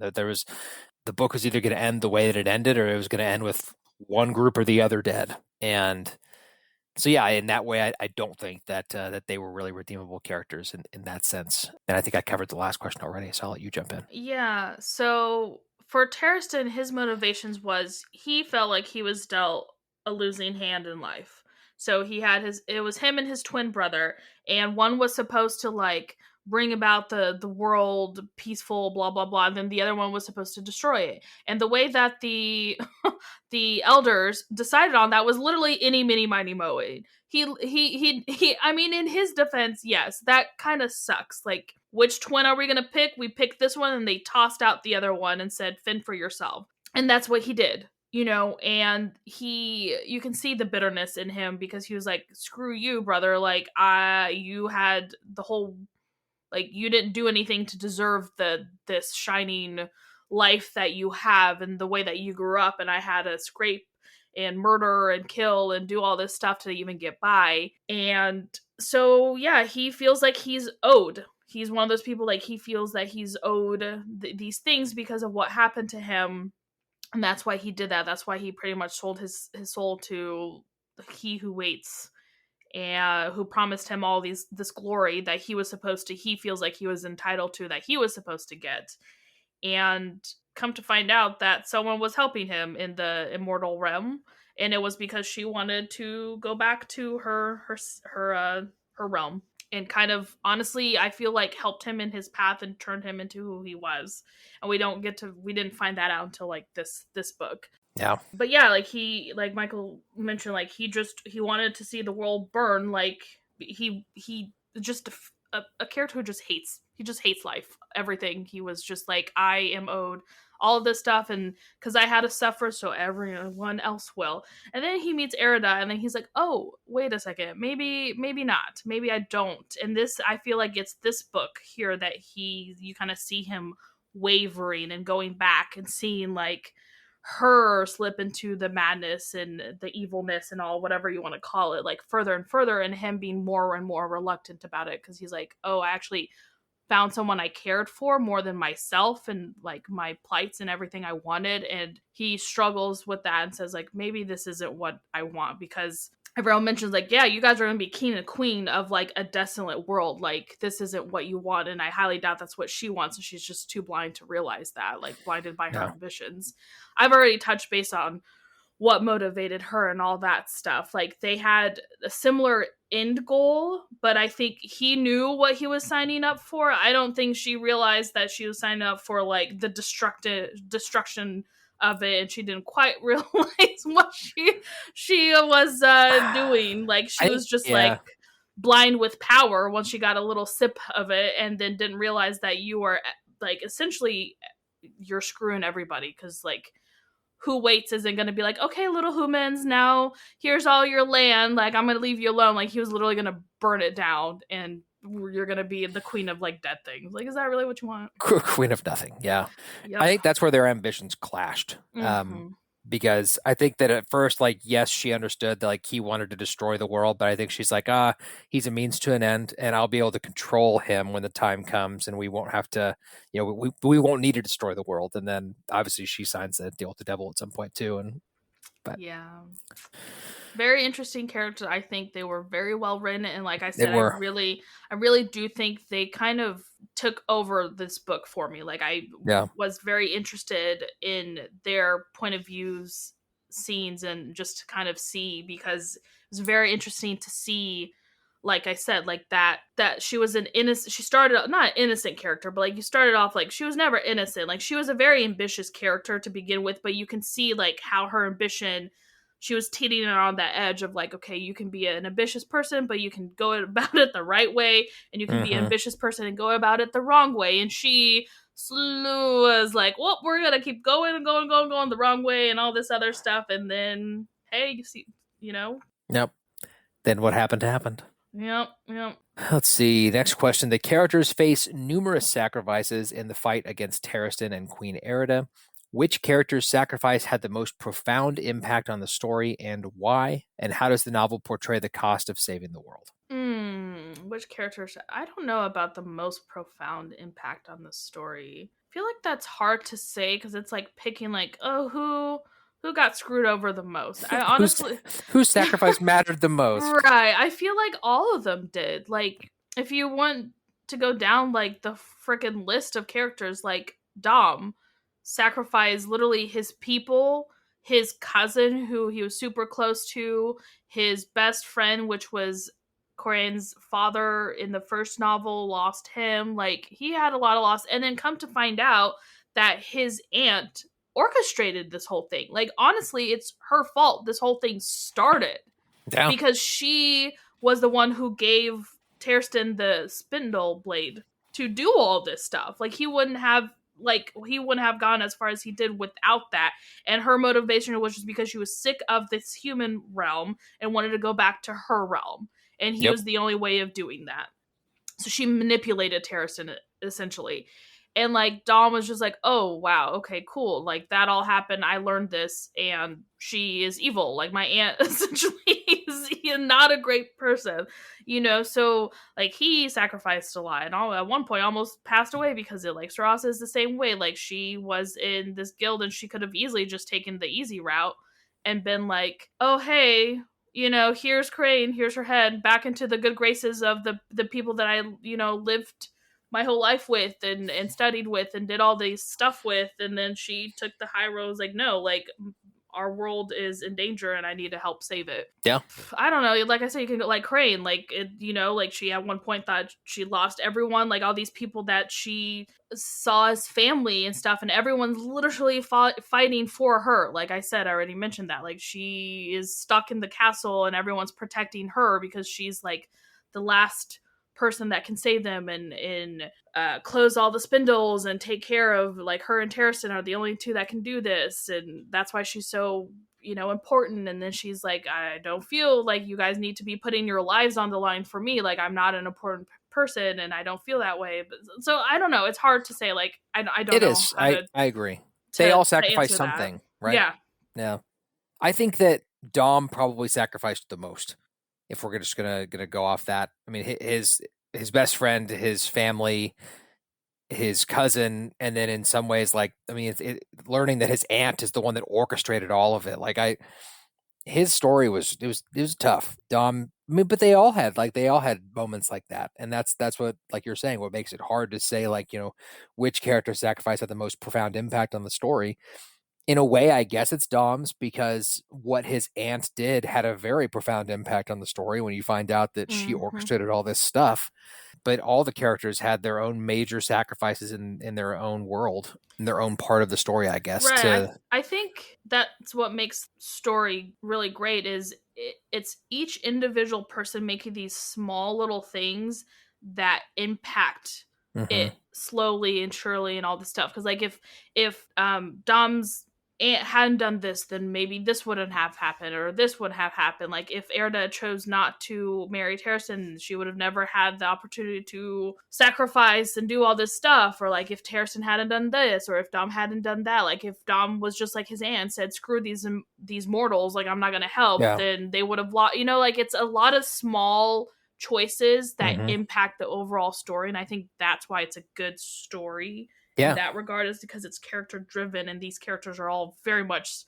The book was either going to end the way that it ended, or it was going to end with one group or the other dead. And so, yeah, in that way, I don't think that that they were really redeemable characters in that sense. And I think I covered the last question already, so I'll let you jump in. Yeah, so for Taristan, his motivations was he felt like he was dealt a losing hand in life. So it was him and his twin brother, and one was supposed to like bring about the world peaceful, blah blah blah, and then the other one was supposed to destroy it. And the way that the elders decided on that was literally any mini miny mowing. He I mean, in his defense, yes, that kind of sucks. Like, which twin are we gonna pick? We picked this one and they tossed out the other one and said, fend for yourself. And that's what he did, you know, and you can see the bitterness in him because he was like, screw you, brother. Like, you had the whole, like, you didn't do anything to deserve this shining life that you have and the way that you grew up, and I had to scrape and murder and kill and do all this stuff to even get by. And so yeah, he feels like he's owed. He's one of those people, like, he feels that he's owed these things because of what happened to him, and that's why he did that. That's why he pretty much sold his soul to he who waits, and who promised him all this glory that he feels like he was entitled to, that he was supposed to get. And come to find out that someone was helping him in the immortal realm, and it was because she wanted to go back to her realm, and kind of, honestly, I feel like helped him in his path and turned him into who he was. And we didn't find that out until like this book. Yeah. But yeah, like Michael mentioned, like he wanted to see the world burn. Like he just a character who just hates life, everything. He was just like, I am owed all of this stuff, and because I had to suffer, so everyone else will. And then he meets Erida, and then he's like, oh, wait a second, maybe not, maybe I don't. And this, I feel like it's this book here that you kind of see him wavering and going back and seeing like her slip into the madness and the evilness and all, whatever you want to call it, like further and further, and him being more and more reluctant about it because he's like, oh, I actually found someone I cared for more than myself and like my plights and everything I wanted. And he struggles with that and says like, maybe this isn't what I want, because everyone mentions like, yeah, you guys are going to be king and queen of like a desolate world. Like, this isn't what you want. And I highly doubt that's what she wants. And she's just too blind to realize that, like blinded by her Yeah. ambitions. I've already touched base on what motivated her and all that stuff. Like, they had a similar end goal, but I think he knew what he was signing up for. I don't think she realized that she was signing up for like the destruction of it, and she didn't quite realize what she was doing. Like, she was just Yeah. like blind with power once she got a little sip of it, and then didn't realize that you are like essentially you're screwing everybody, because like who waits isn't going to be like, okay, little humans, now here's all your land, like I'm going to leave you alone. Like, he was literally going to burn it down, and you're going to be the queen of like dead things. Like, is that really what you want? Queen of nothing. Yeah. Yep. I think that's where their ambitions clashed. Because I think that at first, like, yes, she understood that like he wanted to destroy the world, but I think she's like, he's a means to an end, and I'll be able to control him when the time comes, and we won't have to, we won't need to destroy the world. And then obviously she signs the deal with the devil at some point too. But yeah, very interesting character. I think they were very well written, and like I they said, I were. really do think they kind of took over this book for me. Like, I Yeah. was very interested in their point of views, scenes, and just to kind of see, because it was very interesting to see, like I said, like that she was an innocent, she started not an innocent character, but like you started off like she was never innocent. Like, she was a very ambitious character to begin with, but you can see like how her ambition, she was teetering on that edge of like, okay, you can be an ambitious person, but you can go about it the right way, and you can be an ambitious person and go about it the wrong way. And she was like, well, we're gonna keep going and going the wrong way and all this other stuff. And then, hey, you see, Yep. Then what happened. Yep. Let's see. Next question. The characters face numerous sacrifices in the fight against Taristan and Queen Erida. Which character's sacrifice had the most profound impact on the story, and why? And how does the novel portray the cost of saving the world? Which characters? I don't know about the most profound impact on the story. I feel like that's hard to say, because it's like picking like, oh, who got screwed over the most. I honestly, whose sacrifice mattered the most? Right. I feel like all of them did. Like, if you want to go down like the freaking list of characters, like Dom sacrificed literally his people, his cousin who he was super close to, his best friend, which was Corayne's father in the first novel, lost him. Like, he had a lot of loss. And then come to find out that his aunt orchestrated this whole thing. Like, honestly, it's her fault this whole thing started. Yeah. Because she was the one who gave Taristan the Spindleblade to do all this stuff. Like, he wouldn't have gone as far as he did without that. And her motivation was just because she was sick of this human realm and wanted to go back to her realm. And he was the only way of doing that. So she manipulated Taristan, essentially. And like Dom was just like, oh wow, okay, cool. Like, that all happened. I learned this, and she is evil. Like, my aunt essentially is not a great person, So like, he sacrificed a lot, and at one point almost passed away because it. Like, Strauss is the same way. Like, she was in this guild, and she could have easily just taken the easy route and been like, oh hey, here's Corayne, here's her head, back into the good graces of the people that I lived my whole life with and studied with and did all this stuff with. And then she took the high road, like, no, like, our world is in danger and I need to help save it. Yeah. I don't know. Like I said, you can go like Corayne, like, like she at one point thought she lost everyone, like all these people that she saw as family and stuff, and everyone's literally fighting for her. Like I said, I already mentioned that. Like, she is stuck in the castle and everyone's protecting her because she's like the last person that can save them and close all the spindles and take care of, like, her and Taristan are the only two that can do this, and that's why she's so important. And then she's like, I don't feel like you guys need to be putting your lives on the line for me. Like, I'm not an important person and I don't feel that way. But so I don't know, it's hard to say. Like, I don't it know is I agree. To, they all sacrifice something, that. Right? Yeah. I think that Dom probably sacrificed the most, if we're just gonna go off that. I mean, his best friend, his family, his cousin, and then in some ways, like, I mean, learning that his aunt is the one that orchestrated all of it. Like, his story was tough. I mean, but they all had moments like that, and that's what, like you're saying, what makes it hard to say, like, which character sacrifice had the most profound impact on the story. In a way, I guess it's Dom's, because what his aunt did had a very profound impact on the story when you find out that she Mm-hmm. orchestrated all this stuff. But all the characters had their own major sacrifices in their own world, in their own part of the story, I guess. Right. To I think that's what makes story really great is it's each individual person making these small little things that impact Mhm. it slowly and surely and all this stuff. Because like if Dom's aunt hadn't done this, then maybe this wouldn't have happened or this would have happened. Like if Erda chose not to marry Taristan, she would have never had the opportunity to sacrifice and do all this stuff. Or like if Taristan hadn't done this, or if Dom hadn't done that. Like if Dom was just like his aunt, said, "Screw these mortals, like I'm not gonna help," Yeah. then they would have lost. Like it's a lot of small choices that Mhm. impact the overall story, and I think that's why it's a good story in Yeah. that regard, is because it's character driven and these characters are all very much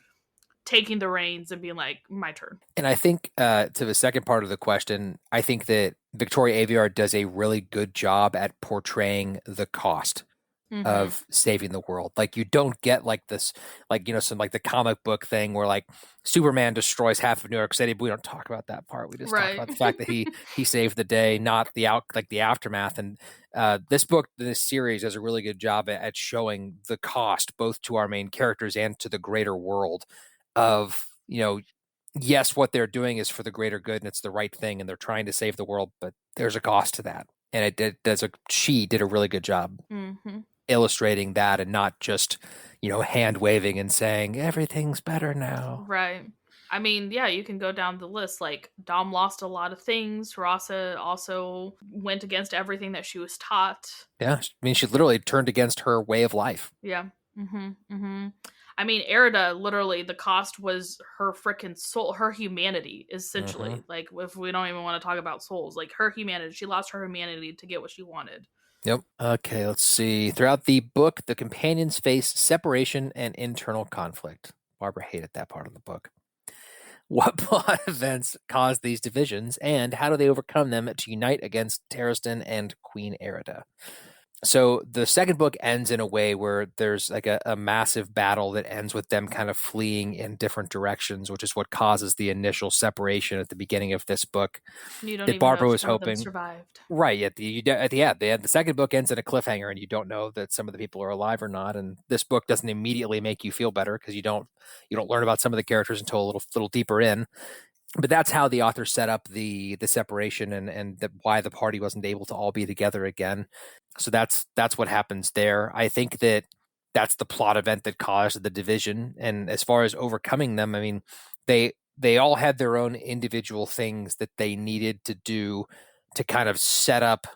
taking the reins and being like, my turn. And I think, to the second part of the question, I think that Victoria Aveyard does a really good job at portraying the cost Mm-hmm. of saving the world. Like, you don't get like this, like, some like the comic book thing where like Superman destroys half of New York City, but we don't talk about that part. We just talk Right. about the fact that he saved the day, not the aftermath. And this series does a really good job at showing the cost both to our main characters and to the greater world of, yes, what they're doing is for the greater good and it's the right thing and they're trying to save the world, but there's a cost to that. And she did a really good job Mm-hmm. illustrating that, and not just, hand waving and saying everything's better now. Right. I mean, yeah, you can go down the list. Like, Dom lost a lot of things. Rasa also went against everything that she was taught. Yeah. I mean, she literally turned against her way of life. Yeah. Mm-hmm. Mm-hmm. I mean, Erida, literally, the cost was her freaking soul, her humanity, Mm-hmm. essentially. Like, if we don't even want to talk about souls, like her humanity, she lost her humanity to get what she wanted. Yep. Okay, let's see. Throughout the book, the companions face separation and internal conflict. Barbara hated that part of the book. What plot events cause these divisions, and how do they overcome them to unite against Taristan and Queen Erida? So the second book ends in a way where there's like a massive battle that ends with them kind of fleeing in different directions, which is what causes the initial separation at the beginning of this book You don't that even know Barbara if was some of them hoping. survived. Right at the end, the second book ends in a cliffhanger, and you don't know that some of the people are alive or not. And this book doesn't immediately make you feel better because you don't learn about some of the characters until a little deeper in. But that's how the author set up the separation, and why the party wasn't able to all be together again. So that's what happens there. I think that's the plot event that caused the division. And as far as overcoming them, I mean, they all had their own individual things that they needed to do to kind of set up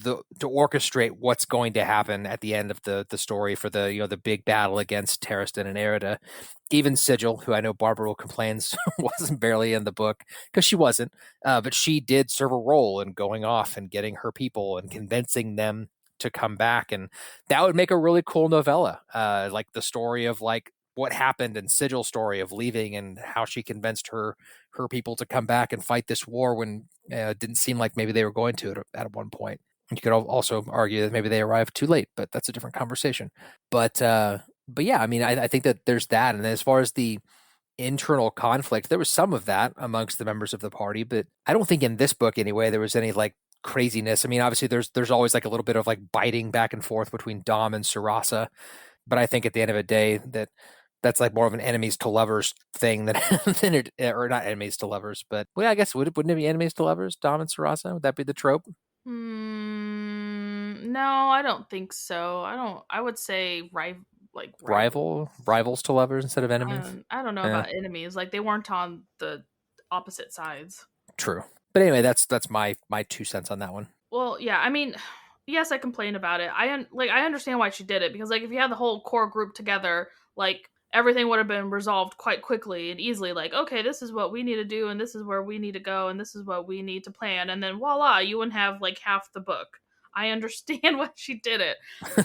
to orchestrate what's going to happen at the end of the story for the big battle against Taristan and Erida. Even Sigil, who I know Barbara complains wasn't barely in the book, because she wasn't, but she did serve a role in going off and getting her people and convincing them to come back. And that would make a really cool novella, like the story of like what happened, and Sigil's story of leaving and how she convinced her people to come back and fight this war when it didn't seem like maybe they were going to at one point. You could also argue that maybe they arrived too late, but that's a different conversation. But yeah, I mean, I think that there's that. And as far as the internal conflict, there was some of that amongst the members of the party, but I don't think in this book anyway there was any like craziness. I mean, obviously there's always like a little bit of like biting back and forth between Dom and Sarasa, but I think at the end of the day that's like more of an enemies to lovers thing than than it, or not enemies to lovers, but well, yeah, I guess wouldn't it be enemies to lovers, Dom and Sarasa? Would that be the trope? No, I don't think so. I would say rival. Rivals to lovers instead of enemies. I don't know Yeah, about enemies. Like they weren't on the opposite sides. true. But anyway, that's my 2 cents on that one. Well, yeah. I mean, yes, I complain about it. I understand why she did it because like if you had the whole core group together, like everything would have been resolved quite quickly and easily. Like, okay, this is what we need to do, and this is where we need to go, and this is what we need to plan, and then voila, you wouldn't have like half the book. I understand why she did it.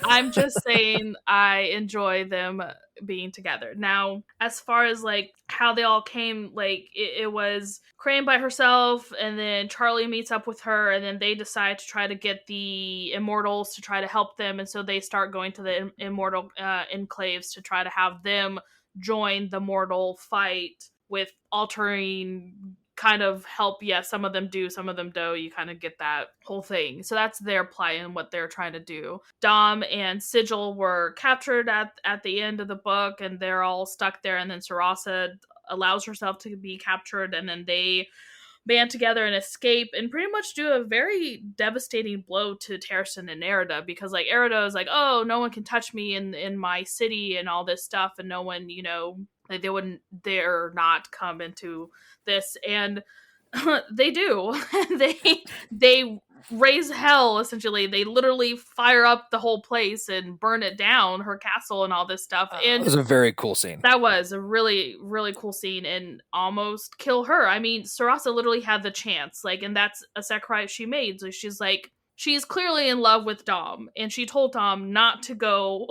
I'm just saying I enjoy them being together. Now, as far as like how they all came, like it was Corayne by herself, and then Charlie meets up with her, and then they decide to try to get the immortals to try to help them, and so they start going to the immortal enclaves to try to have them join the mortal fight with altering kind of help. Yeah, some of them do, some of them don't. You kind of get that whole thing. So that's their play and what they're trying to do. Dom and Sigil were captured at the end of the book, and they're all stuck there, and then Sarasa allows herself to be captured, and then they band together and escape and pretty much do a very devastating blow to Taristan and Erida, because like Erida is like, oh, no one can touch me in my city and all this stuff, and no one, like they wouldn't dare not come into this, and they do. they raise hell, essentially. They literally fire up the whole place and burn it down, her castle and all this stuff. And it was a very cool scene. that was a really, really cool scene, and almost kill her. I mean, Sarasa literally had the chance, like, and that's a sacrifice she made. So she's like, she's clearly in love with Dom, and she told Dom not to go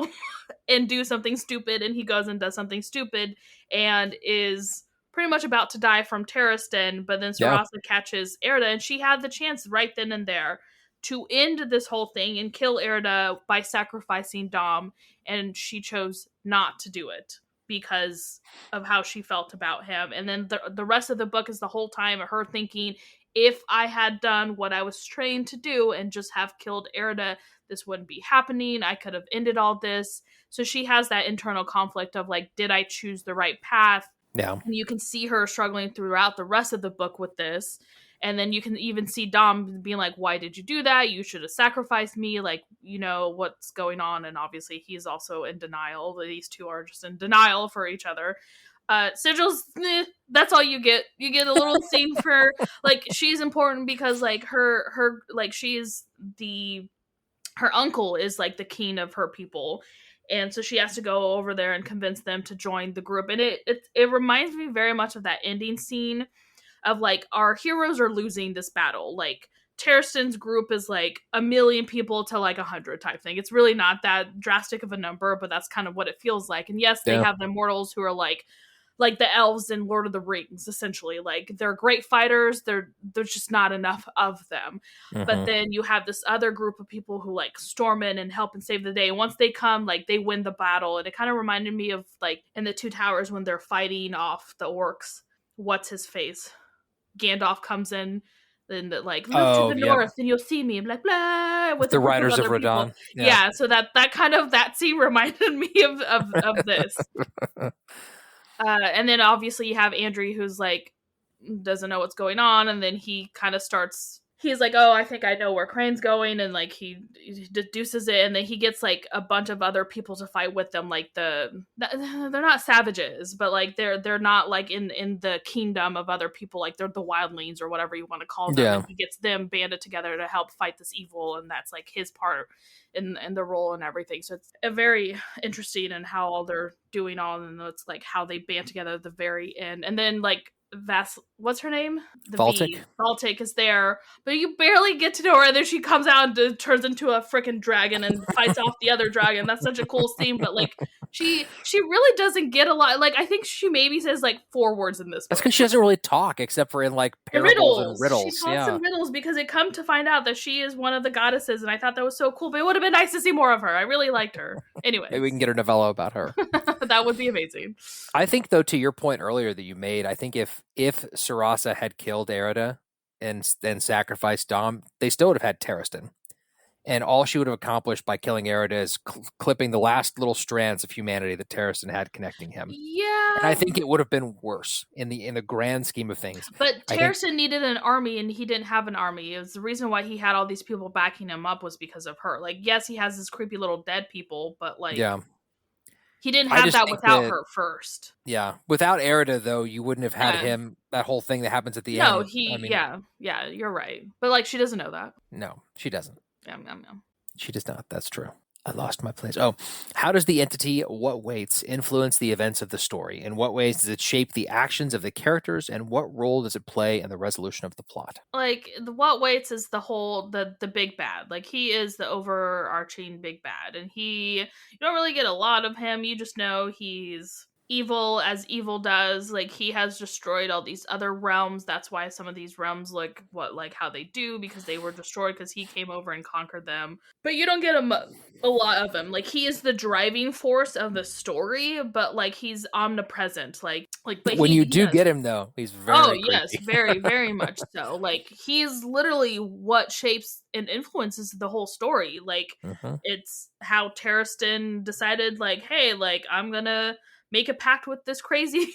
and do something stupid, and he goes and does something stupid and is pretty much about to die from Taristan, but then Sarasa catches Erida, and she had the chance right then and there to end this whole thing and kill Erida by sacrificing Dom, and she chose not to do it because of how she felt about him. And then the rest of the book is the whole time of her thinking, if I had done what I was trained to do and just have killed Erida, this wouldn't be happening. I could have ended all this. So she has that internal conflict of like, did I choose the right path? Yeah. And you can see her struggling throughout the rest of the book with this. And then you can even see Dom being like, why did you do that? You should have sacrificed me. Like, what's going on? And obviously he's also in denial. These two are just in denial for each other. Sigil's, that's all you get. You get a little scene for, like, she's important because, like, her like, she's her uncle is, like, the king of her people. And so she has to go over there and convince them to join the group. And it reminds me very much of that ending scene of like, our heroes are losing this battle. Like, Taristan's group is like 1 million people to like 100 type thing. It's really not that drastic of a number, but that's kind of what it feels like. And yes, they have the immortals who are like the elves in Lord of the Rings, essentially. Like, they're great fighters. There's just not enough of them. Mm-hmm. But then you have this other group of people who like storm in and help and save the day. And once they come, like, they win the battle. And it kind of reminded me of like in the Two Towers when they're fighting off the orcs. What's his face? Gandalf comes in and like, look to the north and you'll see me. I'm like, blah, with the Riders of Rodan. Yeah. So that kind of, that scene reminded me of this. And then obviously you have Andrew, who's like, doesn't know what's going on. And then he kind of he's like, oh, I think I know where Corayne's going. And like, he deduces it. And then he gets like a bunch of other people to fight with them. Like they're not savages, but like, they're not like in the kingdom of other people. Like, they're the wildlings or whatever you want to call them. Yeah. And he gets them banded together to help fight this evil. And that's like his part in the role and everything. So it's a very interesting in how all they're doing all, and it's like how they band together at the very end. And then like what's her name? Valtic is there, but you barely get to know her, and then she comes out and turns into a freaking dragon and fights off the other dragon. That's such a cool scene, but like she really doesn't get a lot. Like, I think she maybe says like 4 words in this book. That's because she doesn't really talk except for in like parables and riddles. She talks in riddles because it come to find out that she is one of the goddesses, and I thought that was so cool. But it would have been nice to see more of her. I really liked her. Anyway, maybe we can get a novella about her. That would be amazing. I think, though, to your point earlier that you made, I think if Sarasa had killed Erida and then sacrificed Dom, they still would have had Taristan. And all she would have accomplished by killing Erida is clipping the last little strands of humanity that Taristan had connecting him. Yeah. And I think it would have been worse in the grand scheme of things. But Taristan needed an army, and he didn't have an army. It was the reason why he had all these people backing him up was because of her. Like, yes, he has this creepy little dead people, but like... Yeah. He didn't have that without her first. Yeah. Without Erida, though, you wouldn't have had him, that whole thing that happens at the end. No, yeah, you're right. But, like, she doesn't know that. No, she doesn't. Yeah. She does not. That's true. I lost my place. Oh, how does the entity What Waits influence the events of the story? In what ways does it shape the actions of the characters, and what role does it play in the resolution of the plot? Like the what waits is the whole the big bad. Like he is the overarching big bad, and you don't really get a lot of him. You just know he's evil as evil does. Like he has destroyed all these other realms. That's why some of these realms look like how they do, because they were destroyed because he came over and conquered them. But you don't get a lot of him. Like he is the driving force of the story, but like he's omnipresent. But When he you he do does. get him, though, he's Oh, very yes, creepy. very, very much so. Like, he's literally what shapes and influences the whole story. Like, Mm-hmm. it's how Taristan decided, like, hey, like, I'm gonna make a pact with this crazy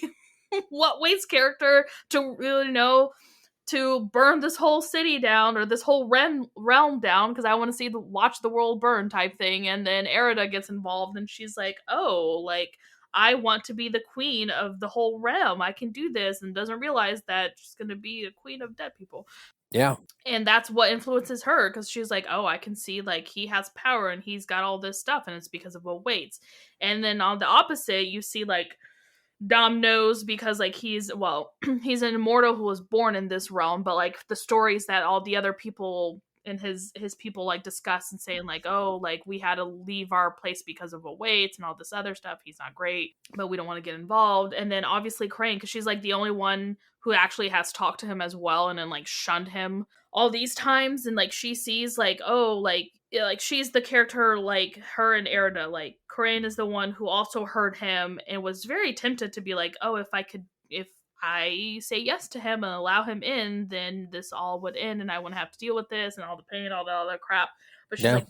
what waits character to really know to burn this whole city down or this whole realm down because I want to watch the world burn type thing. And then Erida gets involved and she's like, oh, like I want to be the queen of the whole realm. I can do this, and doesn't realize that she's going to be a queen of dead people. Yeah. And that's what influences her because she's like, oh, I can see like he has power and he's got all this stuff, and it's because of what waits. And then on the opposite, you see like Dom knows because like he's an immortal who was born in this realm, but like the stories that all the other people and his people like discuss and saying like, oh, like we had to leave our place because of awaits and all this other stuff. He's not great, but we don't want to get involved. And then obviously Corayne, because she's like the only one who actually has talked to him as well and then like shunned him all these times, and like she sees like, oh, like she's the character like her and Erida. Like Corayne is the one who also heard him and was very tempted to be like, oh, if I say yes to him and allow him in, then this all would end and I wouldn't have to deal with this and all the pain, all the other crap. But she's Yeah. like,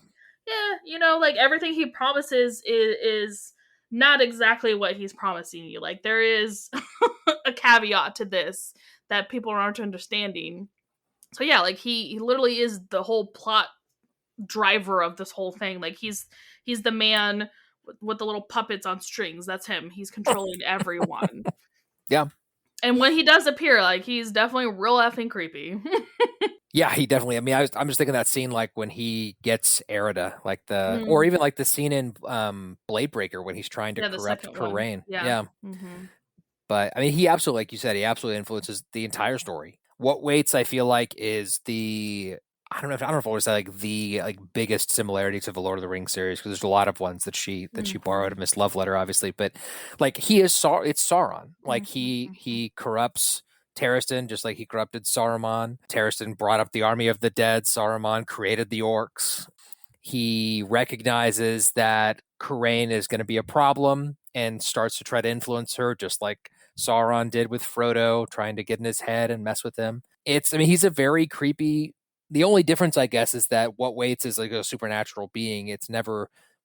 yeah, like everything he promises is not exactly what he's promising you. Like there is a caveat to this that people aren't understanding. So yeah, like he literally is the whole plot driver of this whole thing. Like he's the man with the little puppets on strings. That's him. He's controlling everyone. Yeah. And when he does appear, like he's definitely real effing creepy. Yeah, he definitely. I mean, I'm just thinking that scene like when he gets Erida, like or Mm. even like the scene in Blade Breaker when he's trying to Yeah, the corrupt second one. Corayne. Yeah. Yeah, Mm-hmm. but I mean, he absolutely, like you said, he absolutely influences the entire story. What Waits, I feel like, is the I don't know if I would say like the like biggest similarity to the Lord of the Rings series because there's a lot of ones that she Mm-hmm. borrowed in Miss Love Letter, obviously, but like he is it's Sauron. Like Mm-hmm. he corrupts Taristan just like he corrupted Saruman. Taristan brought up the army of the dead. Saruman created the orcs. He recognizes that Corayne is going to be a problem and starts to try to influence her, just like Sauron did with Frodo, trying to get in his head and mess with him. I mean, he's a very creepy. The only difference, I guess, is that What Waits is like a supernatural being.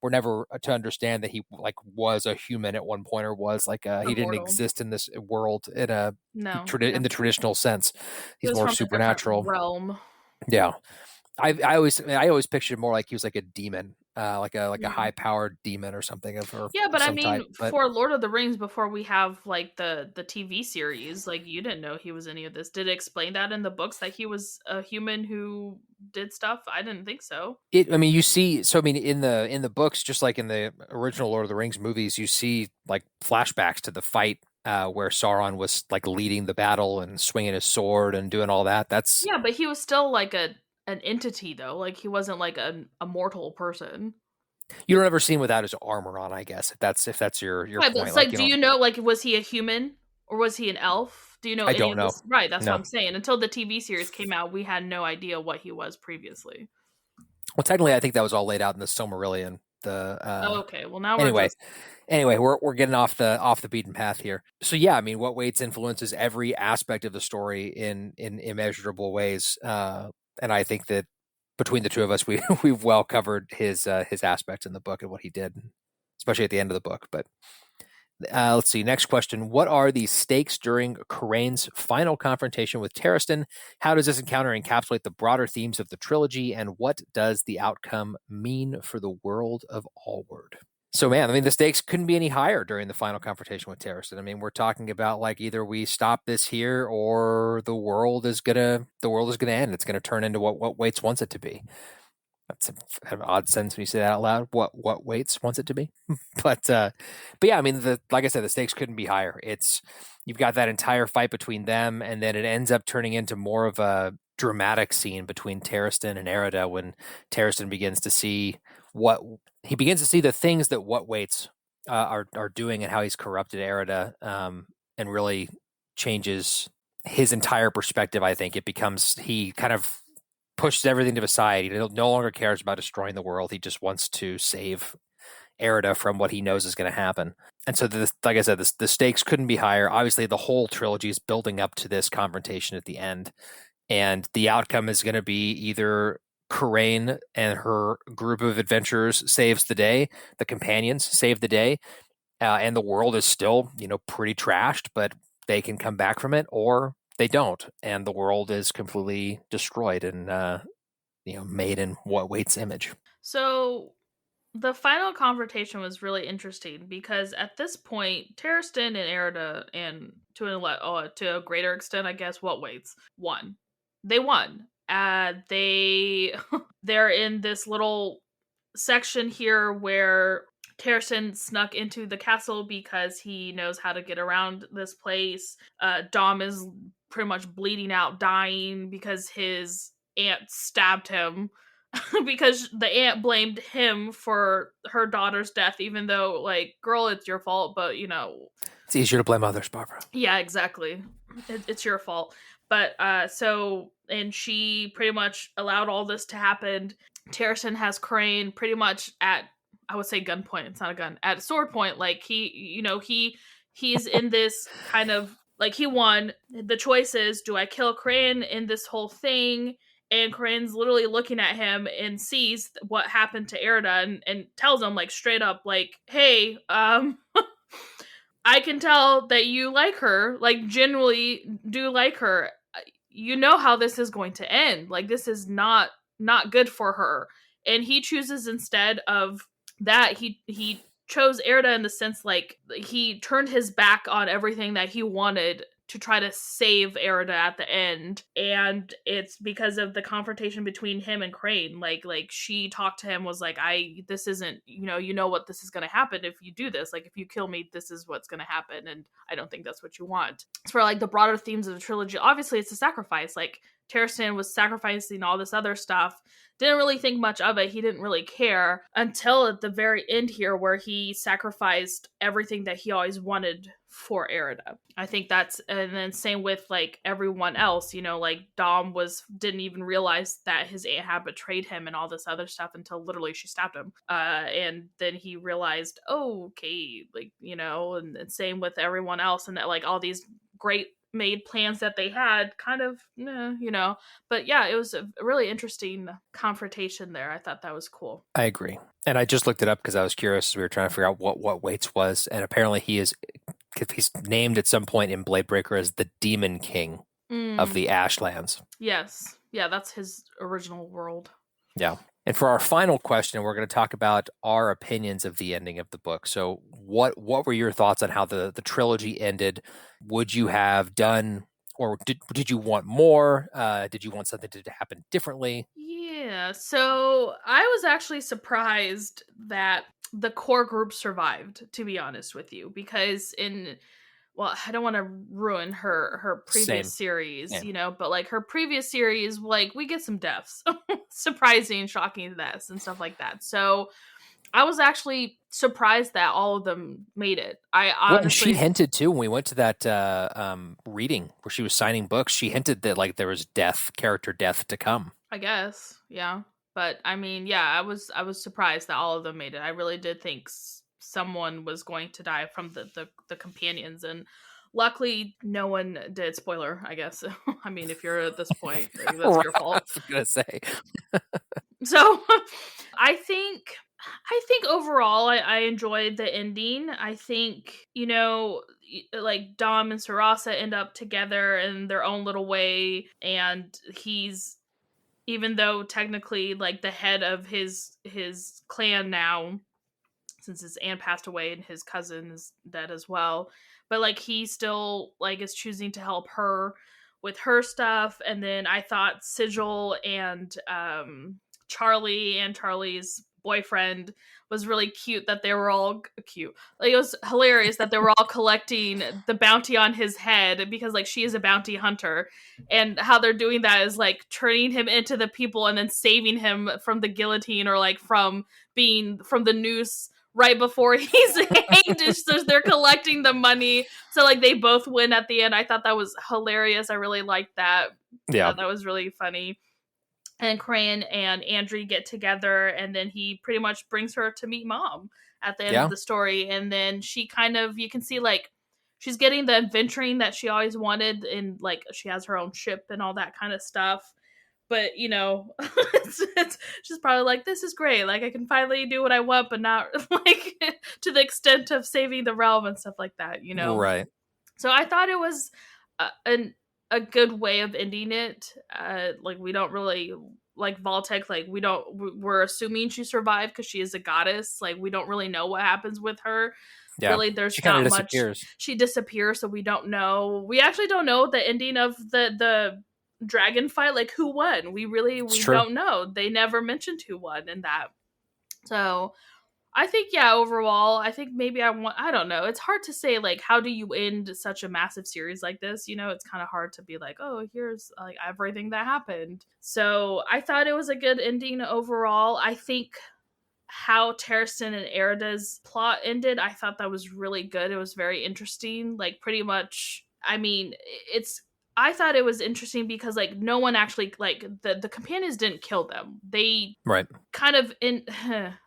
We're never to understand that he like was a human at one point or was like he didn't Immortal. exist in this world in No, in the definitely. traditional sense. He He's was more from a different supernatural. realm. Yeah. I always pictured more like he was like a demon, like a high powered demon or something or Yeah, but I some mean, type. But for Lord of the Rings, before we have like the TV series, like you didn't know he was any of this. Did it explain that in the books that he was a human who did stuff? I didn't think so. I mean, you see, so I mean, in the books, just like in the original Lord of the Rings movies, you see like flashbacks to the fight where Sauron was like leading the battle and swinging his sword and doing all that. That's Yeah, but he was still like an entity though. Like he wasn't like a mortal person. you don't ever see him without his armor on. I guess if that's your Right, but point, it's like like, you do don't. you know, like, was he a human or was he an elf? Do you know I any don't of know. this? Right, that's what No. I'm saying. Until the TV series came out, we had no idea what he was previously. Well, technically, I think that was all laid out in the Silmarillion. Oh, okay. Well, now we're Anyway, just we're getting off the beaten path here. So yeah, I mean, What Waits influences every aspect of the story in immeasurable ways, and I think that between the two of us, we've well covered his aspects in the book and what he did, especially at the end of the book. But let's see. Next question: what are the stakes during Corayne's final confrontation with Taristan? How does this encounter encapsulate the broader themes of the trilogy, and what does the outcome mean for the world of Allward? So, man, I mean, the stakes couldn't be any higher during the final confrontation with Taristan. I mean, we're talking about like either we stop this here or the world is gonna end. It's gonna turn into what Waits wants it to be. It's an odd sentence when you say that out loud. What Waits wants it to be, but yeah, I mean, like I said, the stakes couldn't be higher. You've got that entire fight between them, and then it ends up turning into more of a dramatic scene between Taristan and Erida when Taristan begins to see the things that What Waits are doing and how he's corrupted Erida, and really changes his entire perspective. I think he kind of pushes everything to the side. He no longer cares about destroying the world. He just wants to save Erida from what he knows is going to happen. And so, like I said, the stakes couldn't be higher. Obviously, the whole trilogy is building up to this confrontation at the end. And the outcome is going to be either Corayne and her group of adventurers saves the day, the companions save the day, and the world is still, pretty trashed, but they can come back from it, or they don't, and the world is completely destroyed and made in What Waits' image. So the final confrontation was really interesting because at this point, Taristan and Erida, and to a greater extent, I guess, What Waits won. They won. They're in this little section here where Taristan snuck into the castle because he knows how to get around this place. Dom is pretty much bleeding out, dying because his aunt stabbed him because the aunt blamed him for her daughter's death, even though, like, girl, it's your fault, but, It's easier to blame others, Barbara. Yeah, exactly. It's your fault. But, and she pretty much allowed all this to happen. Taristan has Corayne pretty much at, I would say gunpoint, it's not a gun, at sword point. Like, he's in this kind of, like, he won. The choice is, do I kill Corayne in this whole thing? And Corayne's literally looking at him and sees what happened to Erida and tells him, like, straight up, like, hey, I can tell that you like her, like, genuinely do like her. You know how this is going to end. Like, this is not good for her. And he chooses, instead of that, he chose Erida in the sense, like, he turned his back on everything that he wanted to try to save Erida at the end. And it's because of the confrontation between him and Corayne. Like she talked to him, was like, this isn't, you know what this is going to happen if you do this. Like, if you kill me, this is what's going to happen. And I don't think that's what you want. As for, like, the broader themes of the trilogy, obviously it's a sacrifice. Like, Taristan was sacrificing all this other stuff. Didn't really think much of it. He didn't really care until at the very end here, where he sacrificed everything that he always wanted for Erida. I think that's, and then same with, like, everyone else, like, Dom didn't even realize that his aunt had betrayed him and all this other stuff until literally she stabbed him. And then he realized, oh, okay, like, and same with everyone else, and that, like, all these great made plans that they had kind of, but yeah, it was a really interesting confrontation there. I thought that was cool. I agree. And I just looked it up because I was curious. We were trying to figure out what Waits was, and apparently he's named at some point in Blade Breaker as the Demon King of the Ashlands. Yes. Yeah, that's his original world. Yeah. And for our final question, we're going to talk about our opinions of the ending of the book. So what were your thoughts on how the trilogy ended? Would you have done, or did you want more? Did you want something to happen differently? Yeah, so I was actually surprised that the core group survived, to be honest with you, because I don't want to ruin her previous series, but, like, her previous series, like, we get some deaths, surprising, shocking deaths and stuff like that. So I was actually surprised that all of them made it. I honestly, she hinted too when we went to that reading where she was signing books. She hinted that, like, there was character death to come. I guess, yeah. But I mean, yeah, I was surprised that all of them made it. I really did think someone was going to die from the companions, and luckily no one did. Spoiler, I guess. I mean, if you're at this point, that's your fault. I was gonna say. So I think overall I enjoyed the ending. I think, like, Dom and Sarasa end up together in their own little way, and he's, even though technically, like, the head of his clan now, since his aunt passed away and his cousin is dead as well, but, like, he still, like, is choosing to help her with her stuff. And then I thought Sigil and Charlie and Charlie's boyfriend was really cute that they were all cute. Like, it was hilarious that they were all collecting the bounty on his head because like she is a bounty hunter, and how they're doing that is like turning him into the people and then saving him from the guillotine or like from the noose right before he's hanged. So they're collecting the money, so like they both win at the end. I thought that was hilarious. I really liked that. Yeah. That was really funny. And Corayne and Andrew get together, and then he pretty much brings her to meet Mom at the end of the story. And then she kind of, you can see like she's getting the adventuring that she always wanted, and like she has her own ship and all that kind of stuff. But you know, she's probably like, this is great. Like I can finally do what I want, but not like to the extent of saving the realm and stuff like that. You know, Right. So I thought it was a good way of ending it. Like we don't really like Vaultec. Like we're assuming she survived because she is a goddess. Like we don't really know what happens with her. Yeah. Really, there's she not much. She disappears, so we don't know. We actually don't know the ending of the dragon fight. Like who won? We don't know. They never mentioned who won in that. So I think, yeah, overall, I think maybe I don't know. It's hard to say, like, how do you end such a massive series like this? You know, it's kind of hard to be like, oh, here's, like, everything that happened. So I thought it was a good ending overall. I think how Taristan and Erida's plot ended, I thought that was really good. It was very interesting. Like, pretty much, I mean, I thought it was interesting because, like, no one actually, like, the companions didn't kill them. They kind of,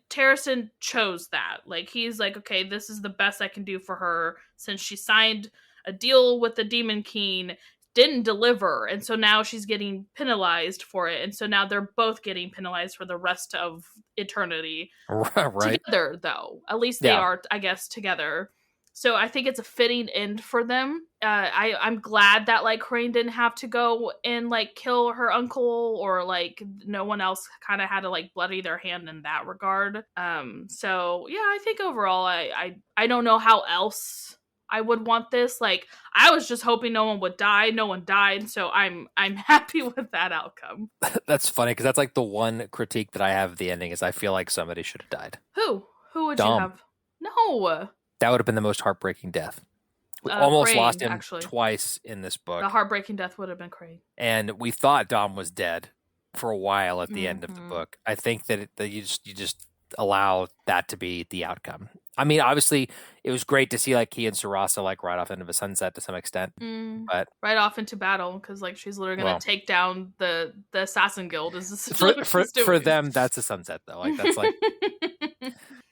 Taristan chose that. Like, he's like, okay, this is the best I can do for her since she signed a deal with the Demon King, didn't deliver, and so now she's getting penalized for it. And so now they're both getting penalized for the rest of eternity. Right. Together, though. At least they are, I guess, together. So I think it's a fitting end for them. I'm glad that like Corayne didn't have to go and like kill her uncle, or like no one else kind of had to like bloody their hand in that regard. So yeah, I think overall, I don't know how else I would want this. Like I was just hoping no one would die. No one died, so I'm happy with that outcome. That's funny because that's like the one critique that I have of the ending is I feel like somebody should have died. Who would Dom. you have? No. That would have been the most heartbreaking death. We almost Corayne, lost him actually. twice in this book. The heartbreaking death would have been Corayne. And we thought Dom was dead for a while at the end of the book. I think that you just allow that to be the outcome. I mean, obviously, it was great to see like he and Sarasa like ride off into the sunset to some extent, but right off into battle because like she's literally gonna take down the assassin guild. Is for them? That's a sunset though. Like that's like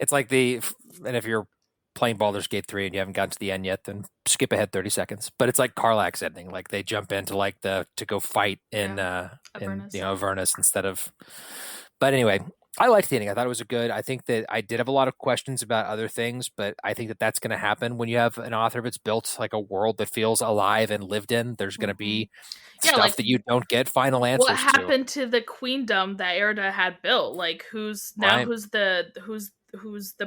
it's like and if you're playing Baldur's Gate 3 and you haven't gotten to the end yet, then skip ahead 30 seconds. But it's like Karlach's ending. Like they jump into like to go fight in Avernus instead of. But anyway, I liked the ending. I thought it was I think that I did have a lot of questions about other things, but I think that that's going to happen when you have an author that's built like a world that feels alive and lived in. There's going to be stuff like, that you don't get final answers to. What happened to the queendom that Erida had built? Like who's the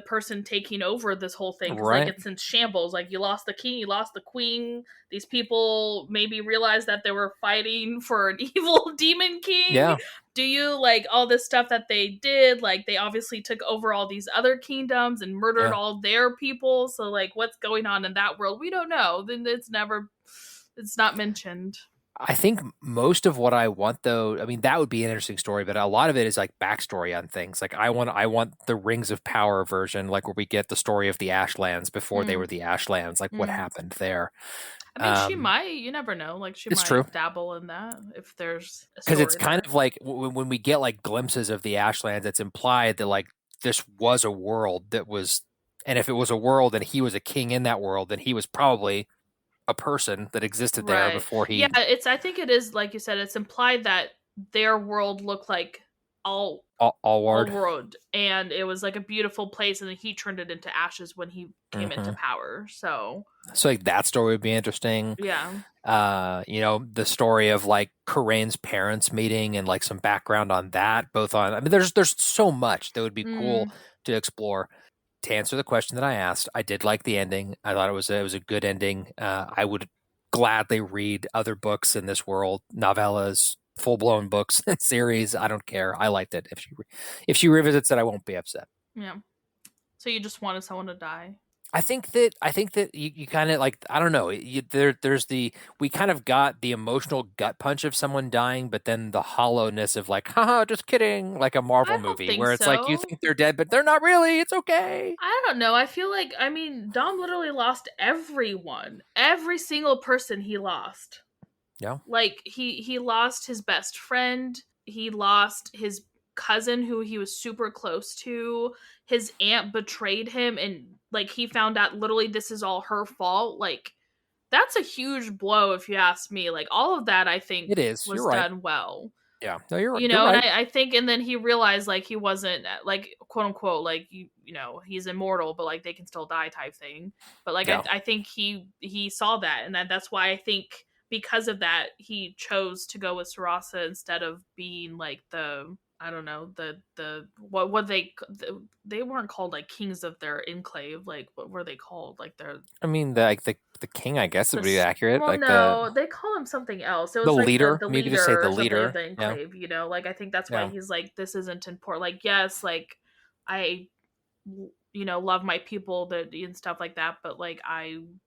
person taking over this whole thing? Like it's in shambles. Like you lost the king, you lost the queen. These people maybe realized that they were fighting for an evil demon king. Yeah. Do you like all this stuff that they did? Like they obviously took over all these other kingdoms and murdered all their people. So like what's going on in that world? We don't know. Then it's not mentioned. I think most of what I want, though, I mean, that would be an interesting story, but a lot of it is like backstory on things. Like I want the Rings of Power version, like where we get the story of the Ashlands before they were the Ashlands, like what happened there. I mean, she might. You never know. Like she might dabble in that if there's because it's kind of like when we get like glimpses of the Ashlands, it's implied that like this was a world that was, and if it was a world and he was a king in that world, then he was probably a person that existed there before he. Yeah, I think it is like you said. It's implied that their world looked like all world, and it was like a beautiful place, and then he turned it into ashes when he came into power. So like that story would be interesting. Yeah. The story of like Corayne's parents meeting and like some background on that. I mean, there's so much that would be cool to explore. To answer the question that I asked, I did like the ending. I thought it was a good ending. I would gladly read other books in this world, novellas, full-blown books and series. I don't care. I liked it. If she revisits it, I won't be upset. Yeah. So you just wanted someone to die? I think that you kind of like, I don't know, we kind of got the emotional gut punch of someone dying, but then the hollowness of like, haha, just kidding, like a Marvel I don't movie think where it's like you so. think they're dead, but they're not really. It's okay. I don't know. I feel like, I mean, Dom literally lost everyone. Every single person he lost. Yeah. Like he lost his best friend, he lost his cousin who he was super close to, his aunt betrayed him, and like he found out literally this is all her fault. Like that's a huge blow if you ask me. Like all of that I think It is. You're was right. done well. Yeah. No, you're You you're know, and right. I think, and then he realized like he wasn't like quote unquote like you know he's immortal, but like they can still die type thing. But like Yeah. I think he saw that, and that's why I think because of that he chose to go with Sarasa instead of being like the I don't know the what they weren't called like kings of their enclave, like what were they called, like they're I mean, the king, I guess, would be the accurate. well Like the no they call him something else. It the was like leader. the I mean, you could just say leader the or something of leader. the Yeah. enclave, you know, like I think that's why Yeah. he's like this isn't important. Like yes, like I you know love my people that and stuff like that, but like I'm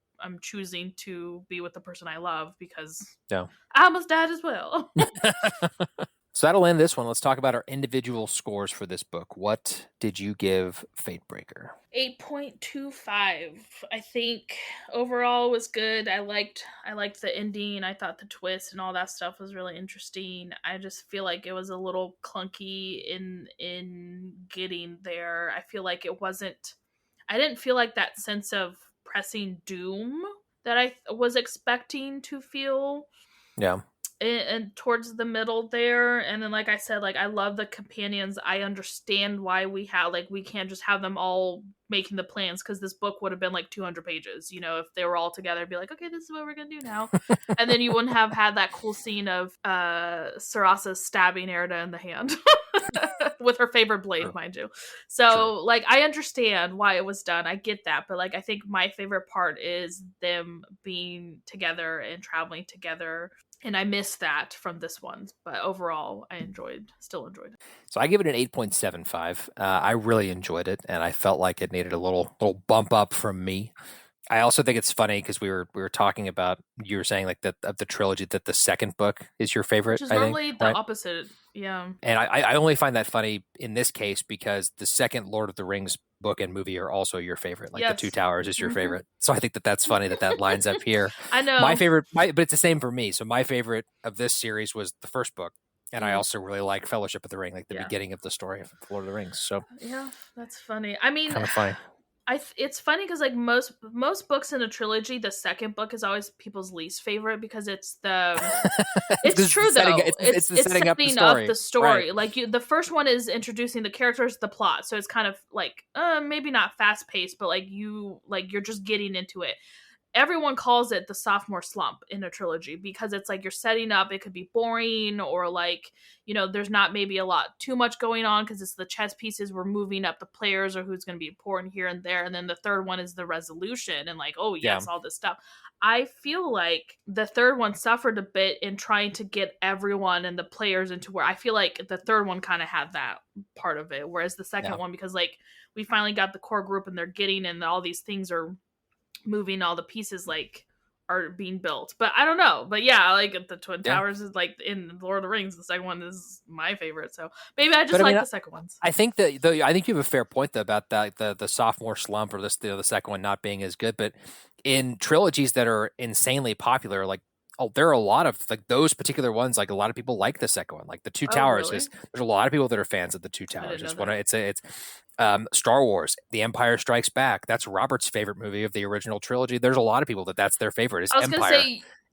choosing to be with the person I love because Yeah. I almost died as well. So that'll end this one. Let's talk about our individual scores for this book. What did you give Fatebreaker? 8.25. I think overall was good. I liked the ending. I thought the twist and all that stuff was really interesting. I just feel like it was a little clunky in getting there. I feel like I didn't feel like that sense of pressing doom that I was expecting to feel Yeah. and towards the middle there. And then like I said, like I love the companions. I understand why we can't just have them all making the plans, because this book would have been like 200 pages, you know, if they were all together, be like, okay, this is what we're gonna do now. And then you wouldn't have had that cool scene of Sarasa stabbing Erida in the hand with her favorite blade. True. Mind you. So True. Like I understand why it was done, I get that, but like I think my favorite part is them being together and traveling together, and I missed that from this one. But overall, I still enjoyed it. So I give it an 8.75. I really enjoyed it, and I felt like it needed a little bump up from me. I also think it's funny because we were talking about, you were saying like that of the trilogy that the second book is your favorite. Which is normally the opposite. Yeah. And I only find that funny in this case because the second Lord of the Rings book and movie are also your favorite. Like yes. The Two Towers is your favorite. So I think that's funny that lines up here. I know. My favorite, but it's the same for me. So my favorite of this series was the first book. And I also really like Fellowship of the Ring, like the beginning of the story of Lord of the Rings. So yeah, that's funny. I mean, kind of funny. It's funny because like most books in a trilogy, the second book is always people's least favorite because it's the it's true though. It's setting up the story. Right. Like the first one is introducing the characters, the plot, so it's kind of like maybe not fast paced, but like you're just getting into it. Everyone calls it the sophomore slump in a trilogy because it's like you're setting up, it could be boring, or like, you know, there's not maybe a lot too much going on because it's the chess pieces, we're moving up the players or who's going to be important here and there. And then the third one is the resolution and like, oh yes, all this stuff. I feel like the third one suffered a bit in trying to get everyone and the players into where I feel like the third one kind of had that part of it. Whereas the second one, because like we finally got the core group and they're getting, and all these things are moving, all the pieces like are being built. But I don't know. But yeah, like the Twin Towers is like in Lord of the Rings, the second one is my favorite. So maybe I just like the second ones. I think that I think you have a fair point though about that the sophomore slump or the second one not being as good. But in trilogies that are insanely popular, like there are a lot of like those particular ones. Like a lot of people like the second one, like the Two Towers. Really? There's a lot of people that are fans of the Two Towers. It's Star Wars, The Empire Strikes Back. That's Robert's favorite movie of the original trilogy. There's a lot of people that's their favorite. Is Empire. I was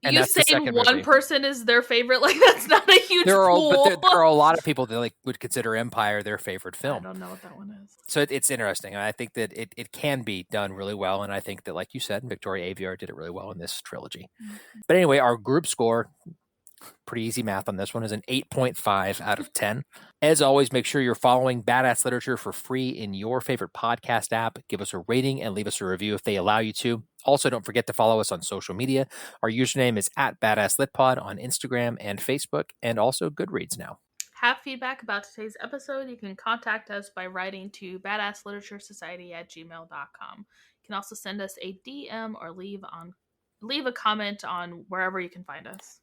gonna say, you saying one person is their favorite, like that's not a huge pool. But there are a lot of people that like would consider Empire their favorite film. I don't know what that one is. So it's interesting. I think that it can be done really well, and I think that, like you said, Victoria Aveyard did it really well in this trilogy. Mm-hmm. But anyway, our group score, pretty easy math on this one, is an 8.5 out of 10. As always, make sure you're following Badass Literature for free in your favorite podcast app. Give us a rating and leave us a review if they allow you to. Also, don't forget to follow us on social media. Our username is @BadassLitPod on Instagram and Facebook, and also Goodreads now. Have feedback about today's episode, you can contact us by writing to badassliteraturesociety@gmail.com. You can also send us a DM or leave a comment on wherever you can find us.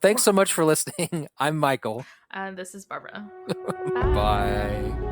Thanks so much for listening. I'm Michael. And this is Barbara. Bye.